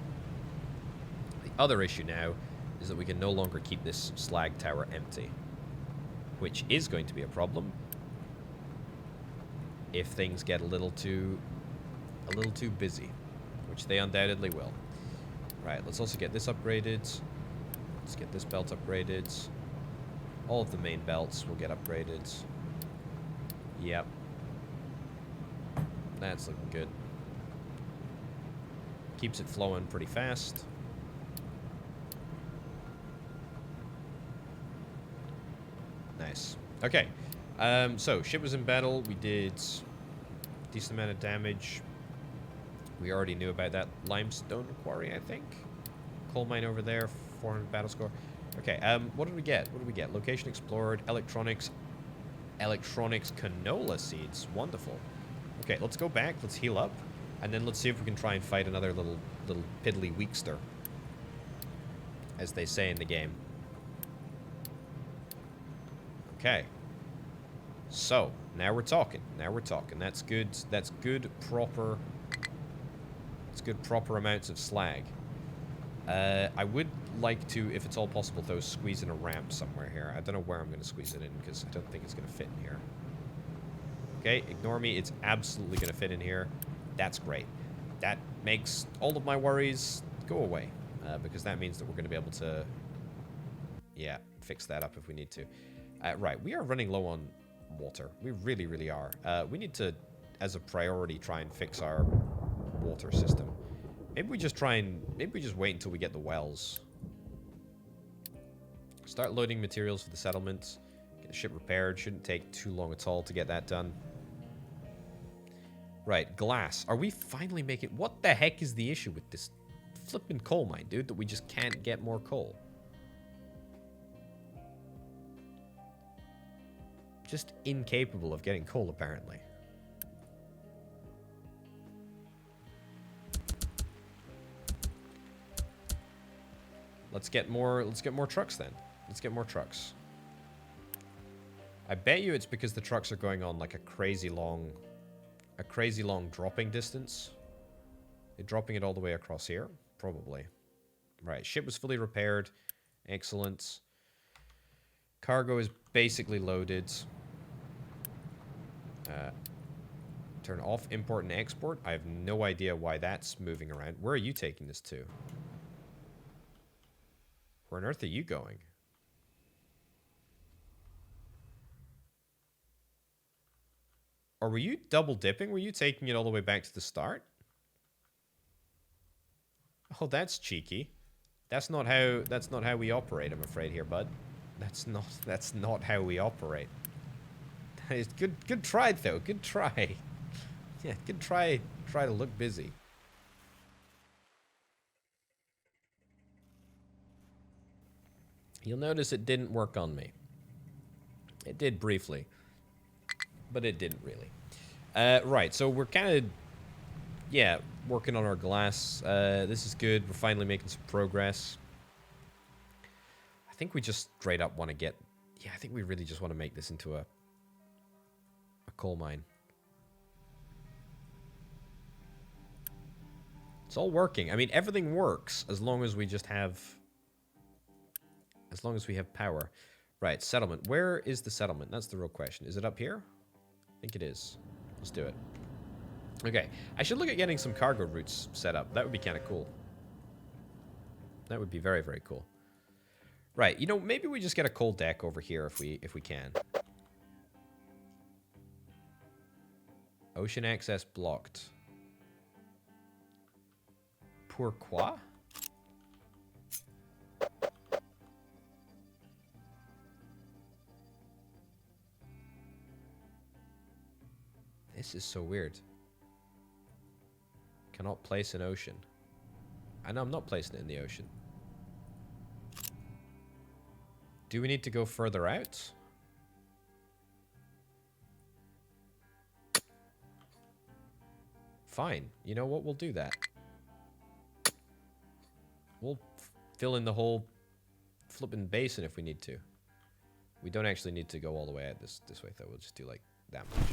The other issue now is that we can no longer keep this slag tower empty, which is going to be a problem if things get a little too busy, which they undoubtedly will. Right, let's also get this upgraded. Let's get this belt upgraded. All of the main belts will get upgraded. Yep. That's looking good. Keeps it flowing pretty fast. Nice. Okay. So, ship was in battle. We did a decent amount of damage. We already knew about that limestone quarry, I think. Coal mine over there, 400 battle score. Okay, what did we get? What did we get? Location explored, electronics canola seeds. Wonderful. Okay, let's go back. Let's heal up. And then let's see if we can try and fight another little piddly weakster, as they say in the game. Okay. So, now we're talking. Now we're talking. That's good. That's good proper... It's good proper amounts of slag. I would like to, if it's all possible, though, squeeze in a ramp somewhere here. I don't know where I'm going to squeeze it in, because I don't think it's going to fit in here. Okay, ignore me. It's absolutely going to fit in here. That's great. That makes all of my worries go away, because that means that we're going to be able to, yeah, fix that up if we need to. Right, we are running low on water. We really, really are. We need to, as a priority, try and fix our water system. Maybe we just wait until we get the wells. Start loading materials for the settlement. Get the ship repaired. Shouldn't take too long at all to get that done. Right, glass. Are we finally making... What the heck is the issue with this flipping coal mine, dude? That we just can't get more coal. Just incapable of getting coal, apparently. Let's get more trucks then. Let's get more trucks. I bet you it's because the trucks are going on like a crazy long dropping distance. They're dropping it all the way across here, probably. Right, ship was fully repaired. Excellent. Cargo is basically loaded. Turn off import and export. I have no idea why that's moving around. Where are you taking this to? Where on earth are you going? Or were you double dipping? Were you taking it all the way back to the start? Oh, that's cheeky. That's not how we operate, I'm afraid here, bud. That's not how we operate. That is good try though. Good try. Yeah, good try to look busy. You'll notice it didn't work on me. It did briefly, but it didn't really. Right, so we're kind of, yeah, working on our glass. This is good. We're finally making some progress. I think we just straight up want to get... Yeah, I think we really just want to make this into a coal mine. It's all working. I mean, everything works as long as we just have... As long as we have power. Right, settlement. Where is the settlement? That's the real question. Is it up here? I think it is. Let's do it. Okay. I should look at getting some cargo routes set up. That would be kind of cool. That would be very, very cool. Right, you know, maybe we just get a coal deck over here if we can. Ocean access blocked. Pourquoi? This is so weird. Cannot place an ocean. I know I'm not placing it in the ocean. Do we need to go further out? Fine. You know what? We'll do that. We'll fill in the whole flipping basin if we need to. We don't actually need to go all the way out this way, though. We'll just do like that much.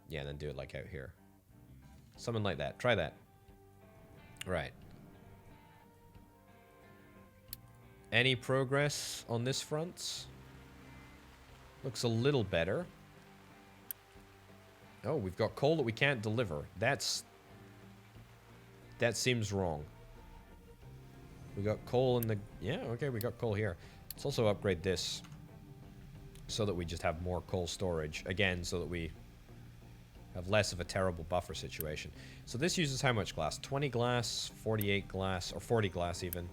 Yeah, and then do it like out here. Something like that. Try that. Right. Any progress on this front? Looks a little better. Oh, we've got coal that we can't deliver. That seems wrong. We got coal in the... Yeah, okay, we got coal here. Let's also upgrade this so that we just have more coal storage. Again, so that we have less of a terrible buffer situation. So this uses how much glass? 20 glass, 48 glass, or 40 glass even.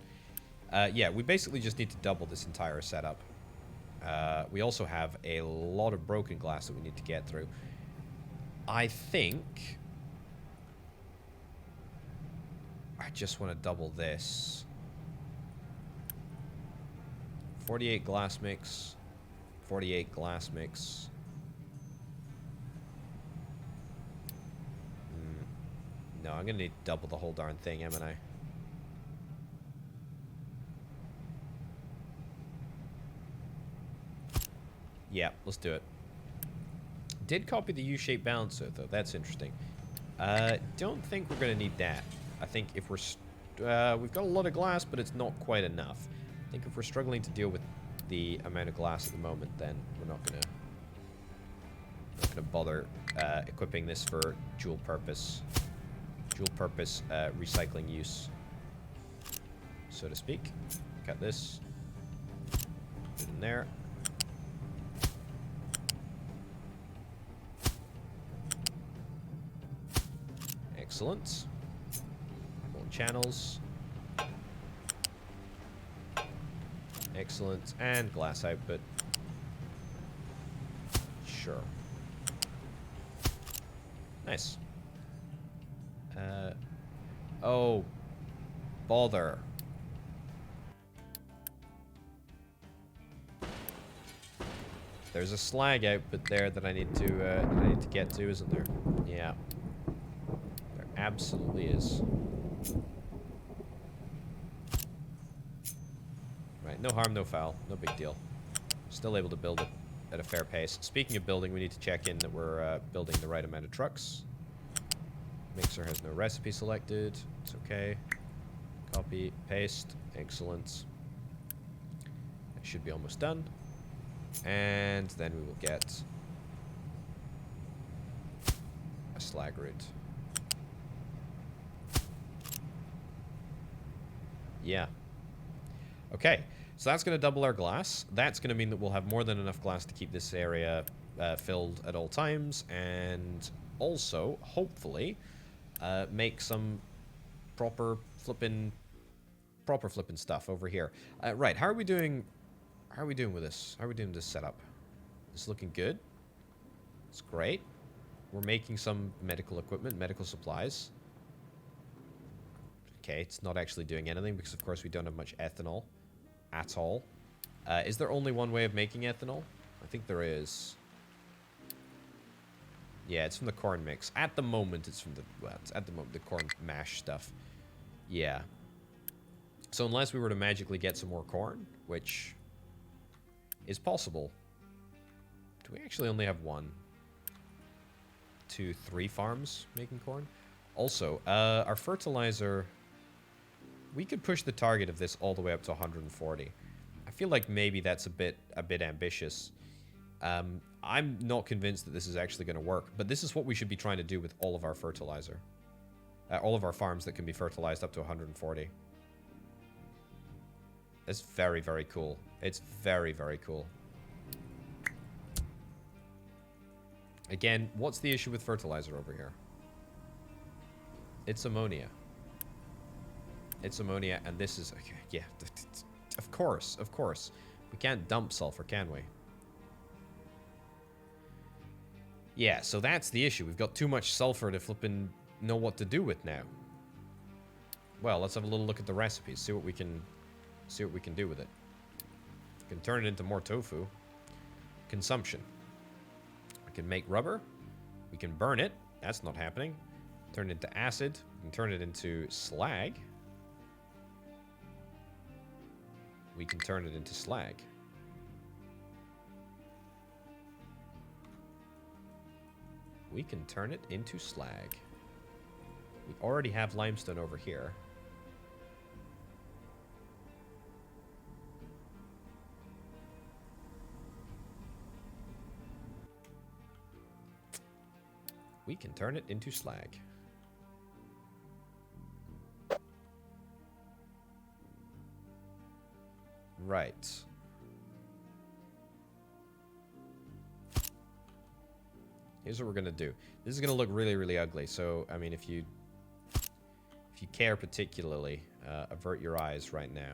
Yeah, we basically just need to double this entire setup. We also have a lot of broken glass that we need to get through. I think I just want to double this. 48 glass mix. 48 glass mix. No, I'm going to need to double the whole darn thing, haven't I? Yeah, let's do it. Did copy the U-shaped balancer, though. That's interesting. Don't think we're going to need that. I think if we're we've got a lot of glass, but it's not quite enough. I think if we're struggling to deal with the amount of glass at the moment, then we're not gonna bother equipping this for dual purpose recycling use, so to speak. Cut this. Put it in there. Excellent. More channels. Excellent. And glass output. Sure. Nice. Oh. Bother. There's a slag output there that I need to get to, isn't there? Yeah. There absolutely is. Right, no harm, no foul. No big deal. Still able to build it at a fair pace. Speaking of building, we need to check in that we're building the right amount of trucks. Mixer has no recipe selected. It's okay. Copy, paste. Excellent. That should be almost done. And then we will get a slag route. Yeah. Okay, so that's going to double our glass. That's going to mean that we'll have more than enough glass to keep this area filled at all times, and also, hopefully, make some proper flipping stuff over here. Right, how are we doing? How are we doing with this? How are we doing this setup? It's looking good. It's great. We're making some medical equipment, medical supplies. Okay, it's not actually doing anything because, of course, we don't have much ethanol at all. Is there only one way of making ethanol? I think there is. Yeah, it's from the corn mix. At the moment, it's from the... Well, it's at the moment, the corn mash stuff. Yeah. So unless we were to magically get some more corn, which is possible. Do we actually only have 1, 2, 3 farms making corn? Also, our fertilizer... We could push the target of this all the way up to 140. I feel like maybe that's a bit ambitious. I'm not convinced that this is actually going to work, but this is what we should be trying to do with all of our fertilizer. All of our farms that can be fertilized up to 140. It's very, very cool. It's very, very cool. Again, what's the issue with fertilizer over here? It's ammonia. It's ammonia, and this is... Okay, yeah, of course, of course. We can't dump sulfur, can we? Yeah, so that's the issue. We've got too much sulfur to flippin' know what to do with now. Well, let's have a little look at the recipes. See what we can do with it. We can turn it into more tofu. Consumption. We can make rubber. We can burn it. That's not happening. Turn it into acid. We can turn it into slag. We can turn it into slag. We can turn it into slag. We already have limestone over here. We can turn it into slag. Right. Here's what we're gonna do. This is gonna look really, really ugly. So, I mean, if you care particularly, avert your eyes right now.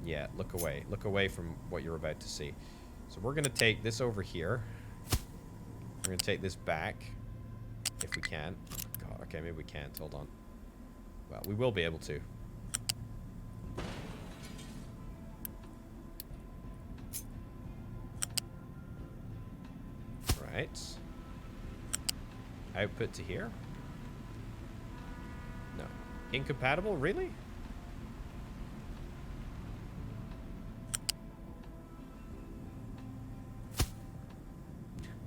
Yeah, look away. Look away from what you're about to see. So we're gonna take this over here. We're gonna take this back, if we can. God, okay, maybe we can't. Hold on. Well, we will be able to. Right. Output to here. No. Incompatible? Really?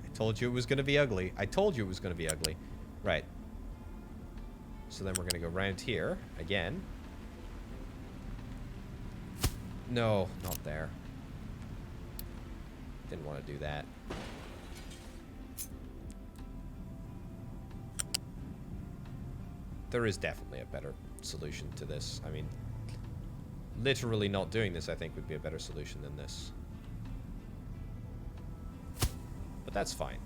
I told you it was going to be ugly. I told you it was going to be ugly. Right. So then we're going to go round here again. No, not there. Didn't want to do that. There is definitely a better solution to this. I mean, literally not doing this, I think, would be a better solution than this. But that's fine.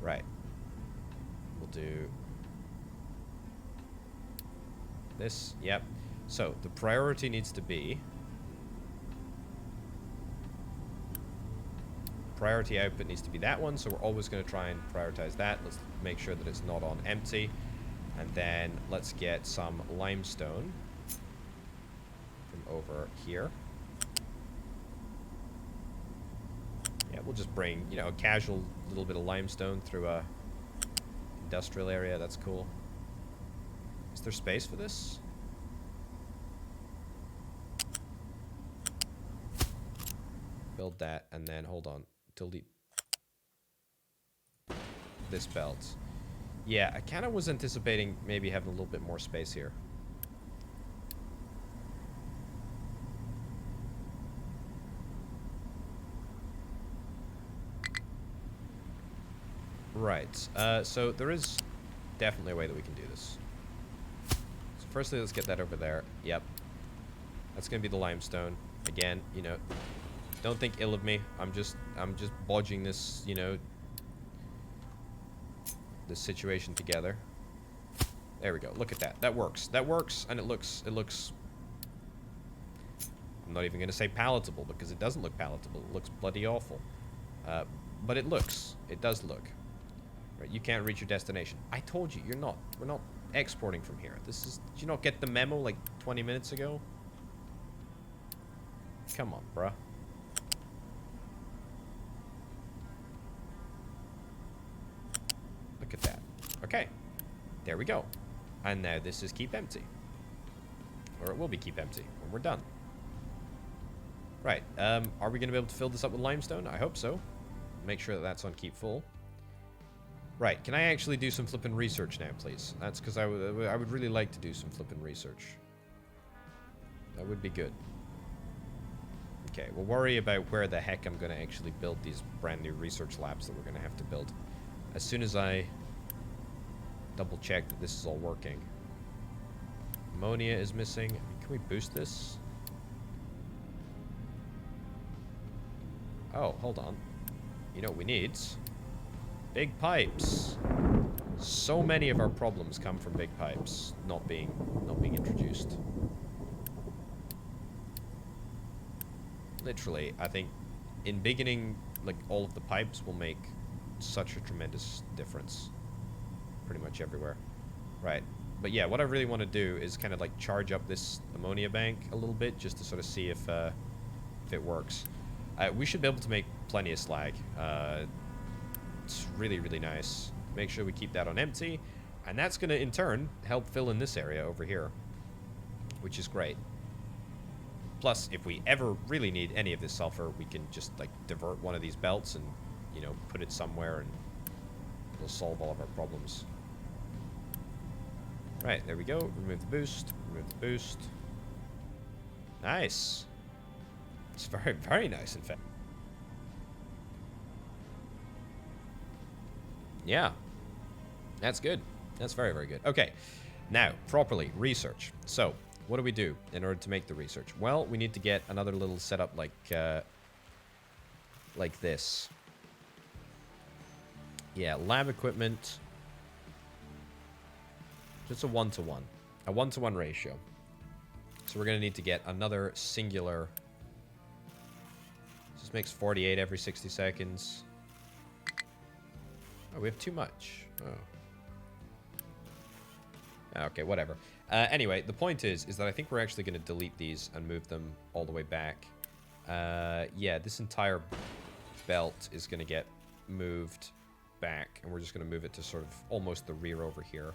Right. We'll do this. Yep. So the priority needs to be priority output needs to be that one, so we're always going to try and prioritize that. Let's make sure that it's not on empty. And then let's get some limestone from over here. Yeah, we'll just bring, you know, a casual little bit of limestone through a industrial area. That's cool. Is there space for this? Build that, and then hold on. Delete this belt. Yeah, I kind of was anticipating maybe having a little bit more space here. Right. So there is definitely a way that we can do this. So firstly, let's get that over there. Yep. That's going to be the limestone. Again, you know, don't think ill of me. I'm just bodging this, you know, this situation together. There we go. Look at that. That works. That works, and it looks I'm not even going to say palatable, because it doesn't look palatable. It looks bloody awful. But it looks. It does look. Right, you can't reach your destination. I told you, we're not exporting from here. This is, did you not get the memo like 20 minutes ago? Come on, bruh. Look at that. Okay. There we go. And now this is keep empty. Or it will be keep empty when we're done. Right. Are we going to be able to fill this up with limestone? I hope so. Make sure that that's on keep full. Right. Can I actually do some flippin' research now, please? That's because I would really like to do some flippin' research. That would be good. Okay. We'll worry about where the heck I'm going to actually build these brand new research labs that we're going to have to build. As soon as I double check that this is all working. Ammonia is missing. Can we boost this? Oh, hold on. You know what we need? Big pipes. So many of our problems come from big pipes not being introduced. Literally, I think in beginning, like, all of the pipes will make such a tremendous difference pretty much everywhere. Right. But yeah, what I really want to do is kind of like charge up this ammonia bank a little bit just to sort of see if it works. We should be able to make plenty of slag. It's really, really nice. Make sure we keep that on empty, and that's going to in turn help fill in this area over here, which is great. Plus, if we ever really need any of this sulfur, we can just like divert one of these belts and, you know, put it somewhere, and it'll solve all of our problems. Right, there we go. Remove the boost. Remove the boost. Nice. It's very, very nice, in fact. Yeah. That's good. That's very, very good. Okay. Now, properly, research. So, what do we do in order to make the research? Well, we need to get another little setup like this. Yeah, lab equipment. Just a 1-to-1. A 1-to-1 ratio. So we're going to need to get another singular. This makes 48 every 60 seconds. Oh, we have too much. Oh. Okay, whatever. Anyway, the point is that I think we're actually going to delete these and move them all the way back. Yeah, this entire belt is going to get moved back, and we're just going to move it to sort of almost the rear over here.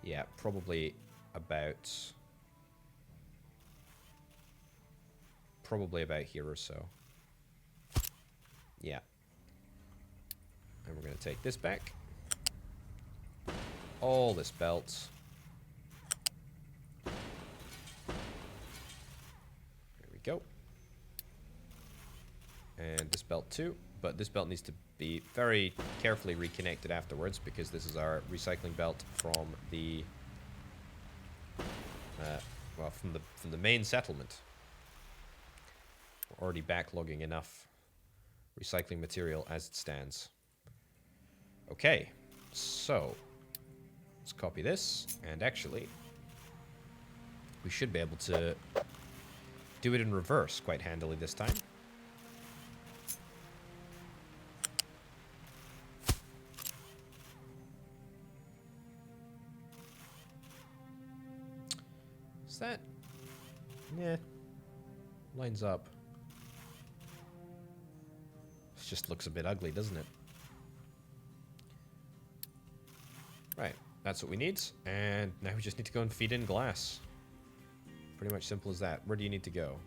Yeah, probably about here or so. Yeah. And we're going to take this back. All this belt. There we go. And this belt too. But this belt needs to be very carefully reconnected afterwards, because this is our recycling belt from the well, from the main settlement. We're already backlogging enough recycling material as it stands. Okay, so let's copy this, and actually we should be able to do it in reverse quite handily this time. Is that? Yeah, lines up. It just looks a bit ugly, doesn't it? Right, that's what we need. And now we just need to go and feed in glass. Pretty much simple as that. Where do you need to go?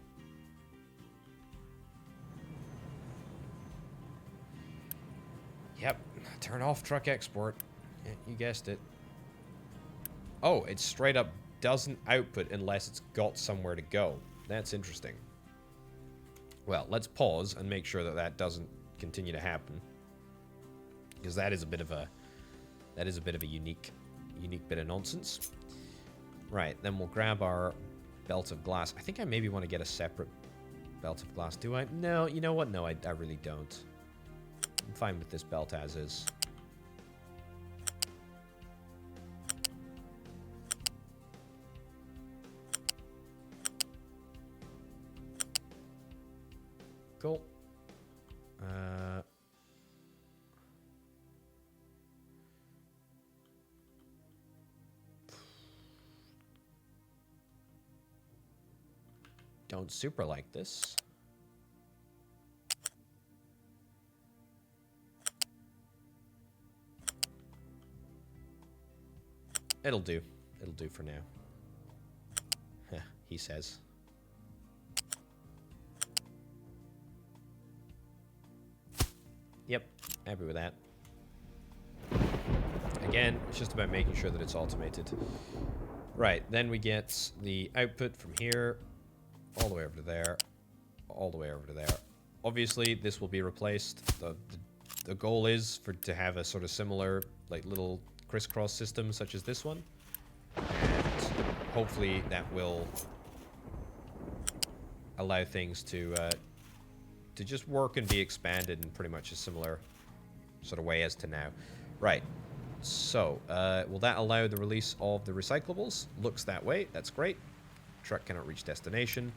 Yep, turn off truck export. Yeah, you guessed it. Oh, it's straight up doesn't output unless it's got somewhere to go. That's interesting. Well, let's pause and make sure that that doesn't continue to happen, because that is a bit of a unique bit of nonsense. Right, then we'll grab our belt of glass. I think I maybe want to get a separate belt of glass. Do I? No, you know what? No, I really don't. I'm fine with this belt as is. Cool. Don't super like this. It'll do. It'll do for now. He says. Yep, happy with that. Again, it's just about making sure that it's automated. Right, then we get the output from here, all the way over to there, all the way over to there. Obviously, this will be replaced. The goal is to have a sort of similar, like, little crisscross system such as this one. And hopefully that will allow things to just work and be expanded in pretty much a similar sort of way as to now. Right. So, will that allow the release of the recyclables? Looks that way. That's great. Truck cannot reach destination.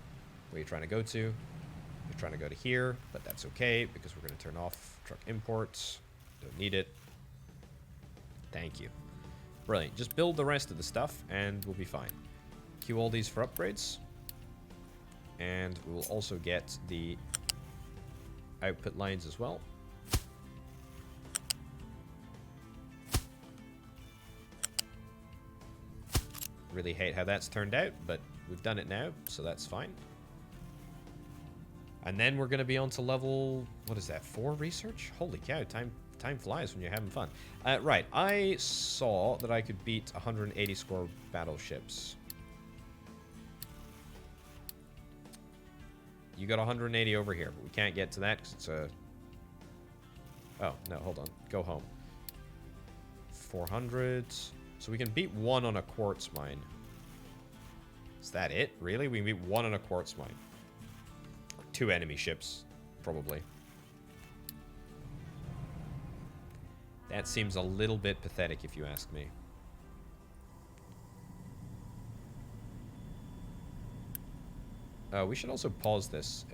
Where are you trying to go to? You're trying to go to here, but that's okay because we're going to turn off truck imports. Don't need it. Thank you. Brilliant. Just build the rest of the stuff and we'll be fine. Queue all these for upgrades. And we will also get the output lines as well. Really hate how that's turned out, but we've done it now, so that's fine. And then we're going to be on to level, what is that, 4 research? Holy cow, time flies when you're having fun. Right, I saw that I could beat 180 score battleships. You got 180 over here, but we can't get to that because it's a... Oh, no, hold on. Go home. 400. So we can beat 1 on a quartz mine. Is that it? Really? We can beat 1 on a quartz mine. 2 enemy ships, probably. That seems a little bit pathetic, if you ask me. We should also pause this,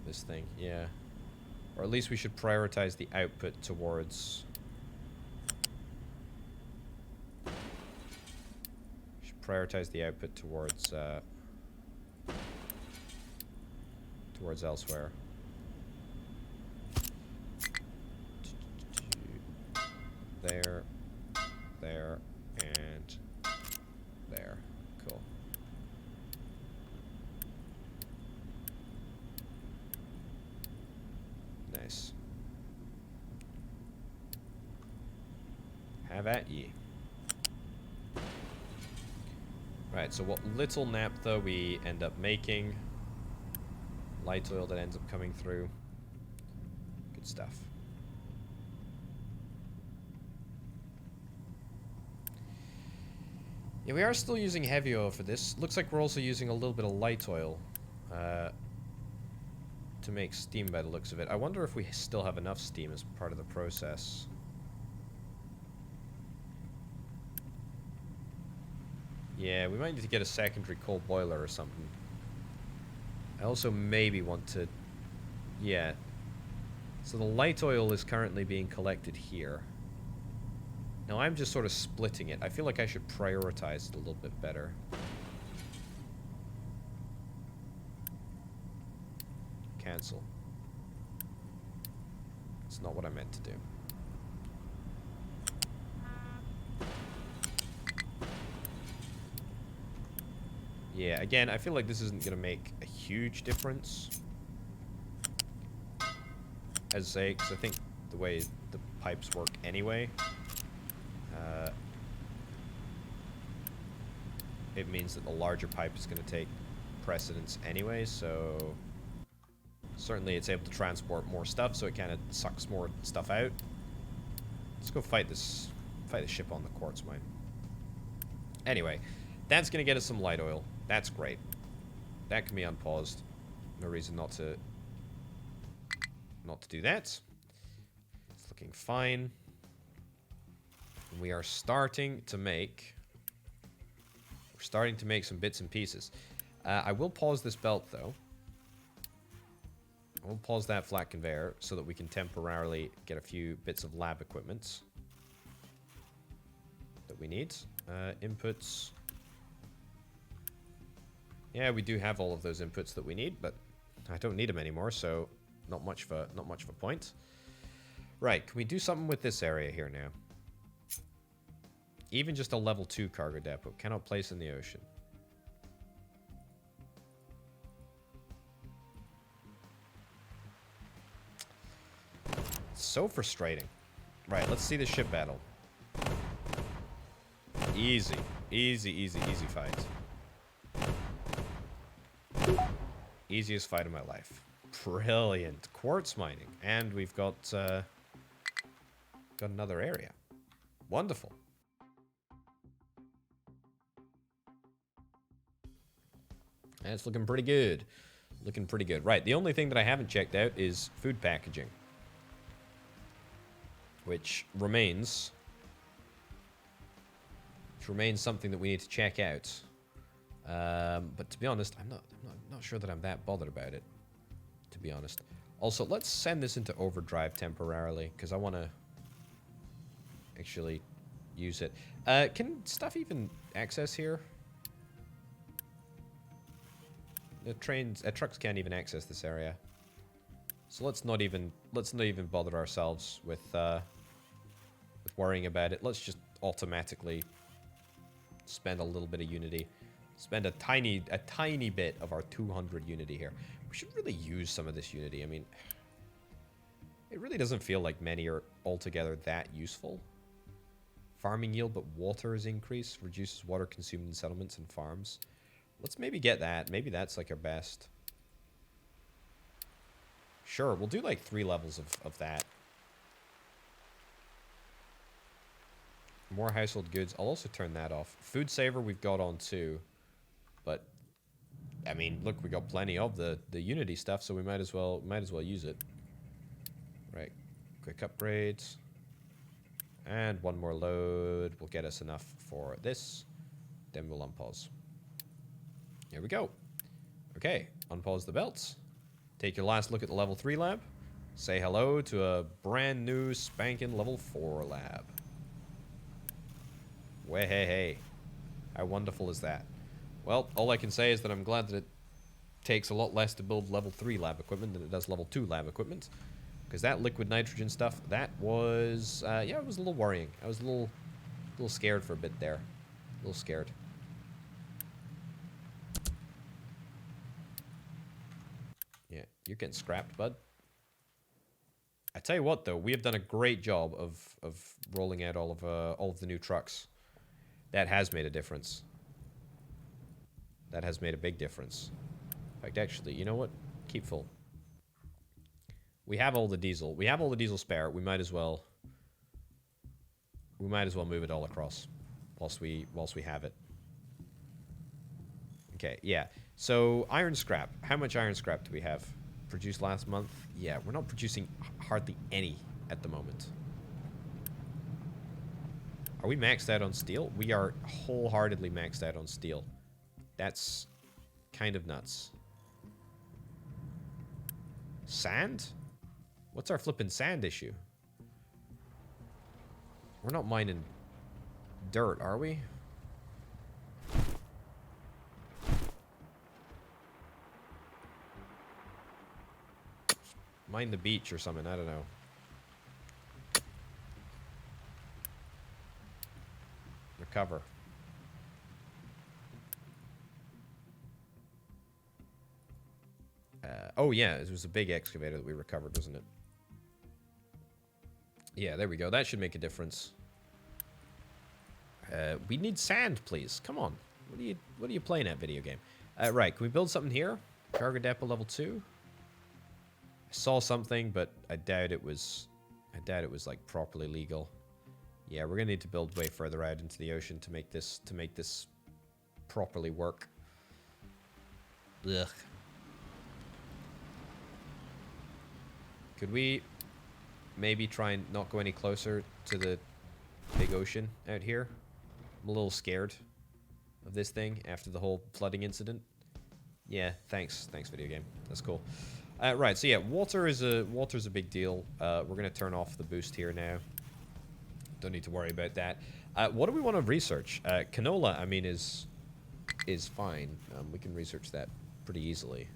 this thing, yeah. Or at least we should prioritize the output towards... Prioritize the output towards towards elsewhere. There, there, and there. Cool. Nice. Have at ye. Right, so what little naphtha we end up making. Light oil that ends up coming through. Good stuff. Yeah, we are still using heavy oil for this. Looks like we're also using a little bit of light oil to make steam by the looks of it. I wonder if we still have enough steam as part of the process. Yeah, we might need to get a secondary coal boiler or something. I also maybe want to... Yeah. So the light oil is currently being collected here. Now I'm just sort of splitting it. I feel like I should prioritize it a little bit better. Cancel. It's not what I meant to do. Yeah, again, I feel like this isn't going to make a huge difference. As I say, because I think the way the pipes work anyway, it means that the larger pipe is going to take precedence anyway, so certainly it's able to transport more stuff, so it kind of sucks more stuff out. Let's go fight this ship on the quartz mine. Anyway, that's going to get us some light oil. That's great. That can be unpaused. No reason not to do that. It's looking fine. We are starting to make... We're starting to make some bits and pieces. I will pause this belt, though. I will pause that flat conveyor so that we can temporarily get a few bits of lab equipment that we need. Inputs. Yeah, we do have all of those inputs that we need, but I don't need them anymore, so not much of a point. Right, can we do something with this area here now? Even just a level 2 cargo depot. Cannot place in the ocean. So frustrating. Right, let's see the ship battle. Easy. Easy, easy, easy fight. Easiest fight of my life. Brilliant. Quartz mining. And we've got another area. Wonderful. And it's looking pretty good. Looking pretty good. Right, the only thing that I haven't checked out is food packaging. Which remains something that we need to check out. But to be honest, I'm not sure that I'm that bothered about it. To be honest. Also, let's send this into overdrive temporarily, because I want to actually use it. Can stuff even access here? The trucks can't even access this area. So let's not even bother ourselves with worrying about it. Let's just automatically spend a little bit of unity. Spend a tiny bit of our 200 unity here. We should really use some of this unity. I mean, it really doesn't feel like many are altogether that useful. Farming yield, but water is increased. Reduces water consumed in settlements and farms. Let's maybe get that. Maybe that's like our best. Sure, we'll do like 3 levels of that. More household goods. I'll also turn that off. Food saver we've got on too. But, I mean, look, we got plenty of the Unity stuff, so we might as well use it. Right. Quick upgrades. And one more load will get us enough for this. Then we'll unpause. Here we go. Okay, unpause the belts. Take your last look at the level 3 lab. Say hello to a brand new spanking level 4 lab. Way hey hey. How wonderful is that? Well, all I can say is that I'm glad that it takes a lot less to build level 3 lab equipment than it does level 2 lab equipment. Because that liquid nitrogen stuff, that was, yeah, it was a little worrying. I was a little scared for a bit there. A little scared. Yeah, you're getting scrapped, bud. I tell you what, though, we have done a great job of rolling out all of the new trucks. That has made a difference. That has made a big difference. In fact, actually, you know what? Keep full. We have all the diesel. We have all the diesel spare. We might as well move it all across whilst we have it. Okay, yeah. So iron scrap. How much iron scrap do we have? Produced last month? Yeah, we're not producing hardly any at the moment. Are we maxed out on steel? We are wholeheartedly maxed out on steel. That's kind of nuts. Sand? What's our flippin' sand issue? We're not mining dirt, are we? Mine the beach or something, I don't know. Recover. Oh yeah, it was a big excavator that we recovered, wasn't it? Yeah, there we go. That should make a difference. We need sand, please. Come on. What are you playing at, video game? Right, can we build something here? Cargo depot level 2? I saw something, but I doubt it was like properly legal. Yeah, we're gonna need to build way further out into the ocean to make this properly work. Ugh. Could we maybe try and not go any closer to the big ocean out here? I'm a little scared of this thing after the whole flooding incident. Yeah, thanks video game. That's cool. Right, so yeah, water's a big deal. We're gonna turn off the boost here now. Don't need to worry about that. What do we want to research? Canola, I mean, is fine. We can research that pretty easily.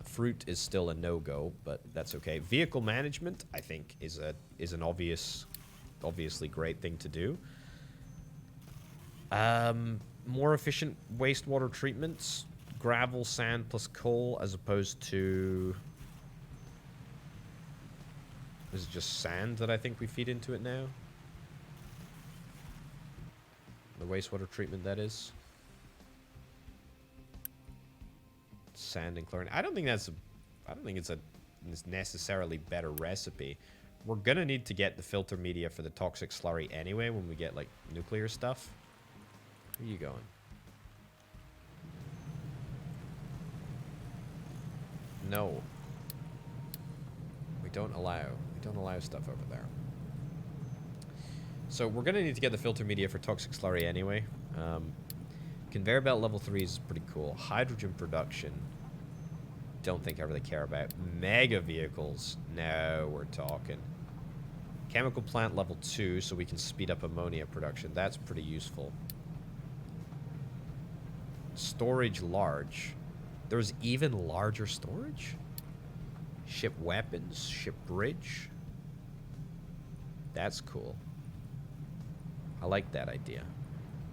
Fruit is still a no-go, but that's okay. Vehicle management, I think, is an obviously great thing to do. More efficient wastewater treatments, gravel, sand plus coal, as opposed to... Is it just sand that I think we feed into it now? The wastewater treatment, that is. Sand and chlorine. I don't think it's a necessarily better recipe. We're gonna need to get the filter media for the toxic slurry anyway when we get like nuclear stuff. Where are you going? No. We don't allow stuff over there. So we're gonna need to get the filter media for toxic slurry anyway. Conveyor belt level 3 is pretty cool. Hydrogen production. Don't think I really care about. Mega vehicles. Now we're talking. Chemical plant level 2, so we can speed up ammonia production. That's pretty useful. Storage large. There's even larger storage? Ship weapons, ship bridge. That's cool. I like that idea.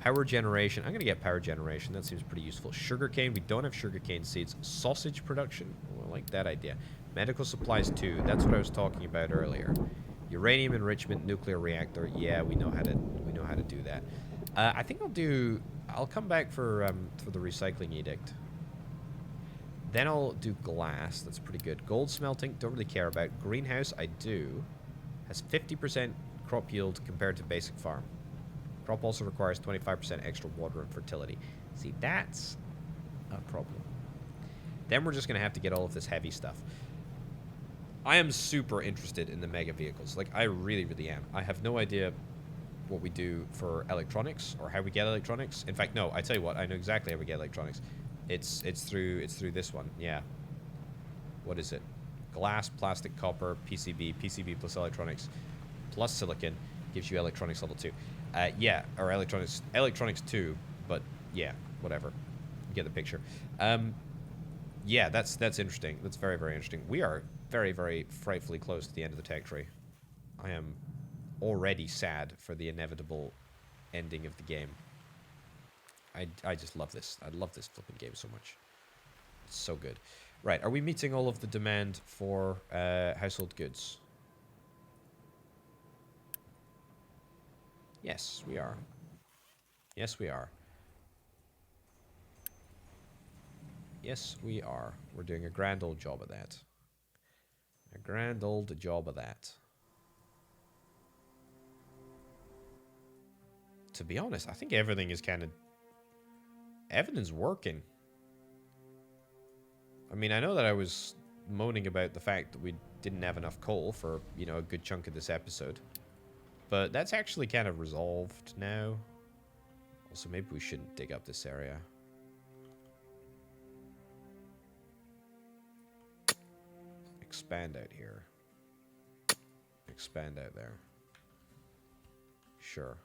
Power generation. I'm going to get power generation. That seems pretty useful. Sugarcane. We don't have sugarcane seeds. Sausage production. Oh, I like that idea. Medical supplies too. That's what I was talking about earlier. Uranium enrichment, nuclear reactor. Yeah, we know how to do that. I think I'll come back for the recycling edict. Then I'll do glass. That's pretty good. Gold smelting. Don't really care about. Greenhouse. I do. Has 50% crop yield compared to basic farm. Crop also requires 25% extra water and fertility. See, that's a problem. Then we're just going to have to get all of this heavy stuff. I am super interested in the mega vehicles. Like, I really, really am. I have no idea what we do for electronics or how we get electronics. In fact, no, I tell you what, I know exactly how we get electronics. It's through this one. Yeah. What is it? Glass, plastic, copper, PCB plus electronics plus silicon gives you electronics level 2. Yeah, or electronics 2, but yeah, whatever. You get the picture. Yeah, that's interesting. That's very, very interesting. We are very, very frightfully close to the end of the tech tree. I am already sad for the inevitable ending of the game. I just love this. I love this flipping game so much. It's so good. Right, are we meeting all of the demand for household goods? Yes, we are. Yes, we are. Yes, we are. We're doing a grand old job of that. A grand old job of that. To be honest, I think everything is kind of... Everything's working. I mean, I know that I was moaning about the fact that we didn't have enough coal for, you know, a good chunk of this episode. But that's actually kind of resolved now. Also, maybe we shouldn't dig up this area. Expand out here. Expand out there. Sure.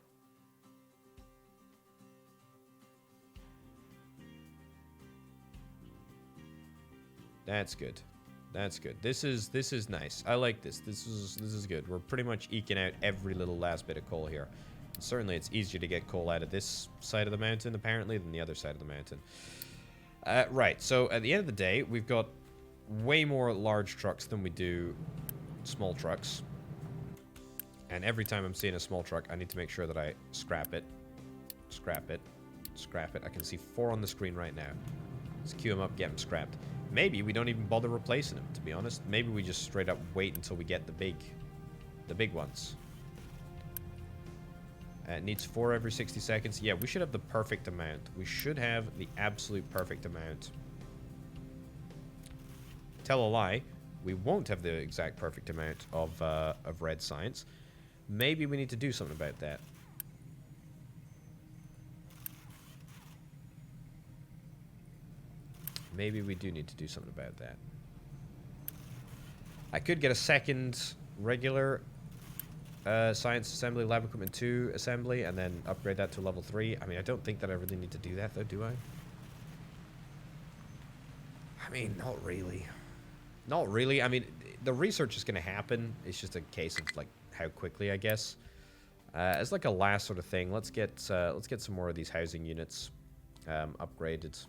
That's good. That's good. This is nice. I like this. This is good. We're pretty much eking out every little last bit of coal here. Certainly, it's easier to get coal out of this side of the mountain, apparently, than the other side of the mountain. Right, so at the end of the day, we've got way more large trucks than we do small trucks. And every time I'm seeing a small truck, I need to make sure that I scrap it. Scrap it. Scrap it. I can see 4 on the screen right now. Let's queue them up, get them scrapped. Maybe we don't even bother replacing them, to be honest. Maybe we just straight up wait until we get the big ones. It needs 4 every 60 seconds. Yeah, we should have the perfect amount. We should have the absolute perfect amount. Tell a lie. We won't have the exact perfect amount of red science. Maybe we need to do something about that. Maybe we do need to do something about that. I could get a second regular Science Assembly Lab Equipment 2 assembly and then upgrade that to level 3. I mean, I don't think that I really need to do that, though, do I? I mean, not really. Not really. I mean, the research is going to happen. It's just a case of, like, how quickly, I guess. As, like, a last sort of thing, let's get some more of these housing units upgraded.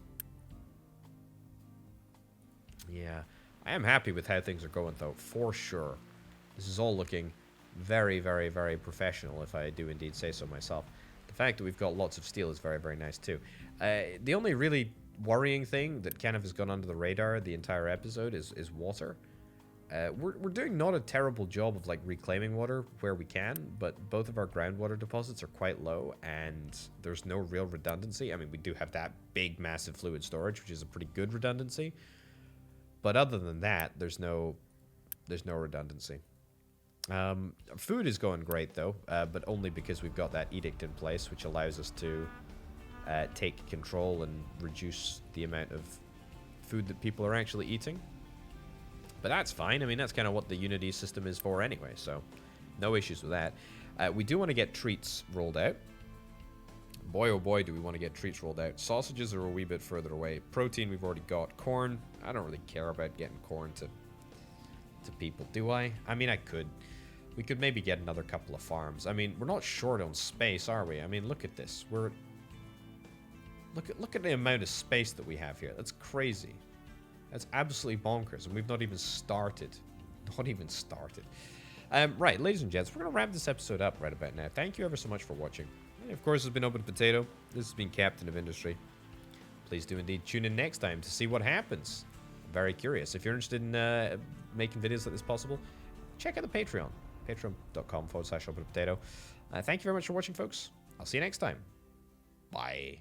Yeah, I am happy with how things are going, though, for sure. This is all looking very, very, very professional, if I do indeed say so myself. The fact that we've got lots of steel is very, very nice, too. The only really worrying thing that kind of has gone under the radar the entire episode is water. We're doing not a terrible job of, like, reclaiming water where we can, but both of our groundwater deposits are quite low, and there's no real redundancy. I mean, we do have that big, massive fluid storage, which is a pretty good redundancy. But other than that, there's no redundancy. Food is going great, though, but only because we've got that edict in place, which allows us to take control and reduce the amount of food that people are actually eating. But that's fine. I mean, that's kind of what the Unity system is for anyway, so no issues with that. We do want to get treats rolled out. Boy, oh boy, do we want to get treats rolled out. Sausages are a wee bit further away. Protein we've already got. Corn, I don't really care about getting corn to people, do I? I mean, I could. We could maybe get another couple of farms. I mean, we're not short on space, are we? I mean, look at this. Look at the amount of space that we have here. That's crazy. That's absolutely bonkers, and we've not even started. Not even started. Right, ladies and gents, we're going to wrap this episode up right about now. Thank you ever so much for watching. And of course, it's been Open Potato. This has been Captain of Industry. Please do indeed tune in next time to see what happens. I'm very curious. If you're interested in making videos like this possible, check out the Patreon. Patreon.com/Open Potato. Thank you very much for watching, folks. I'll see you next time. Bye.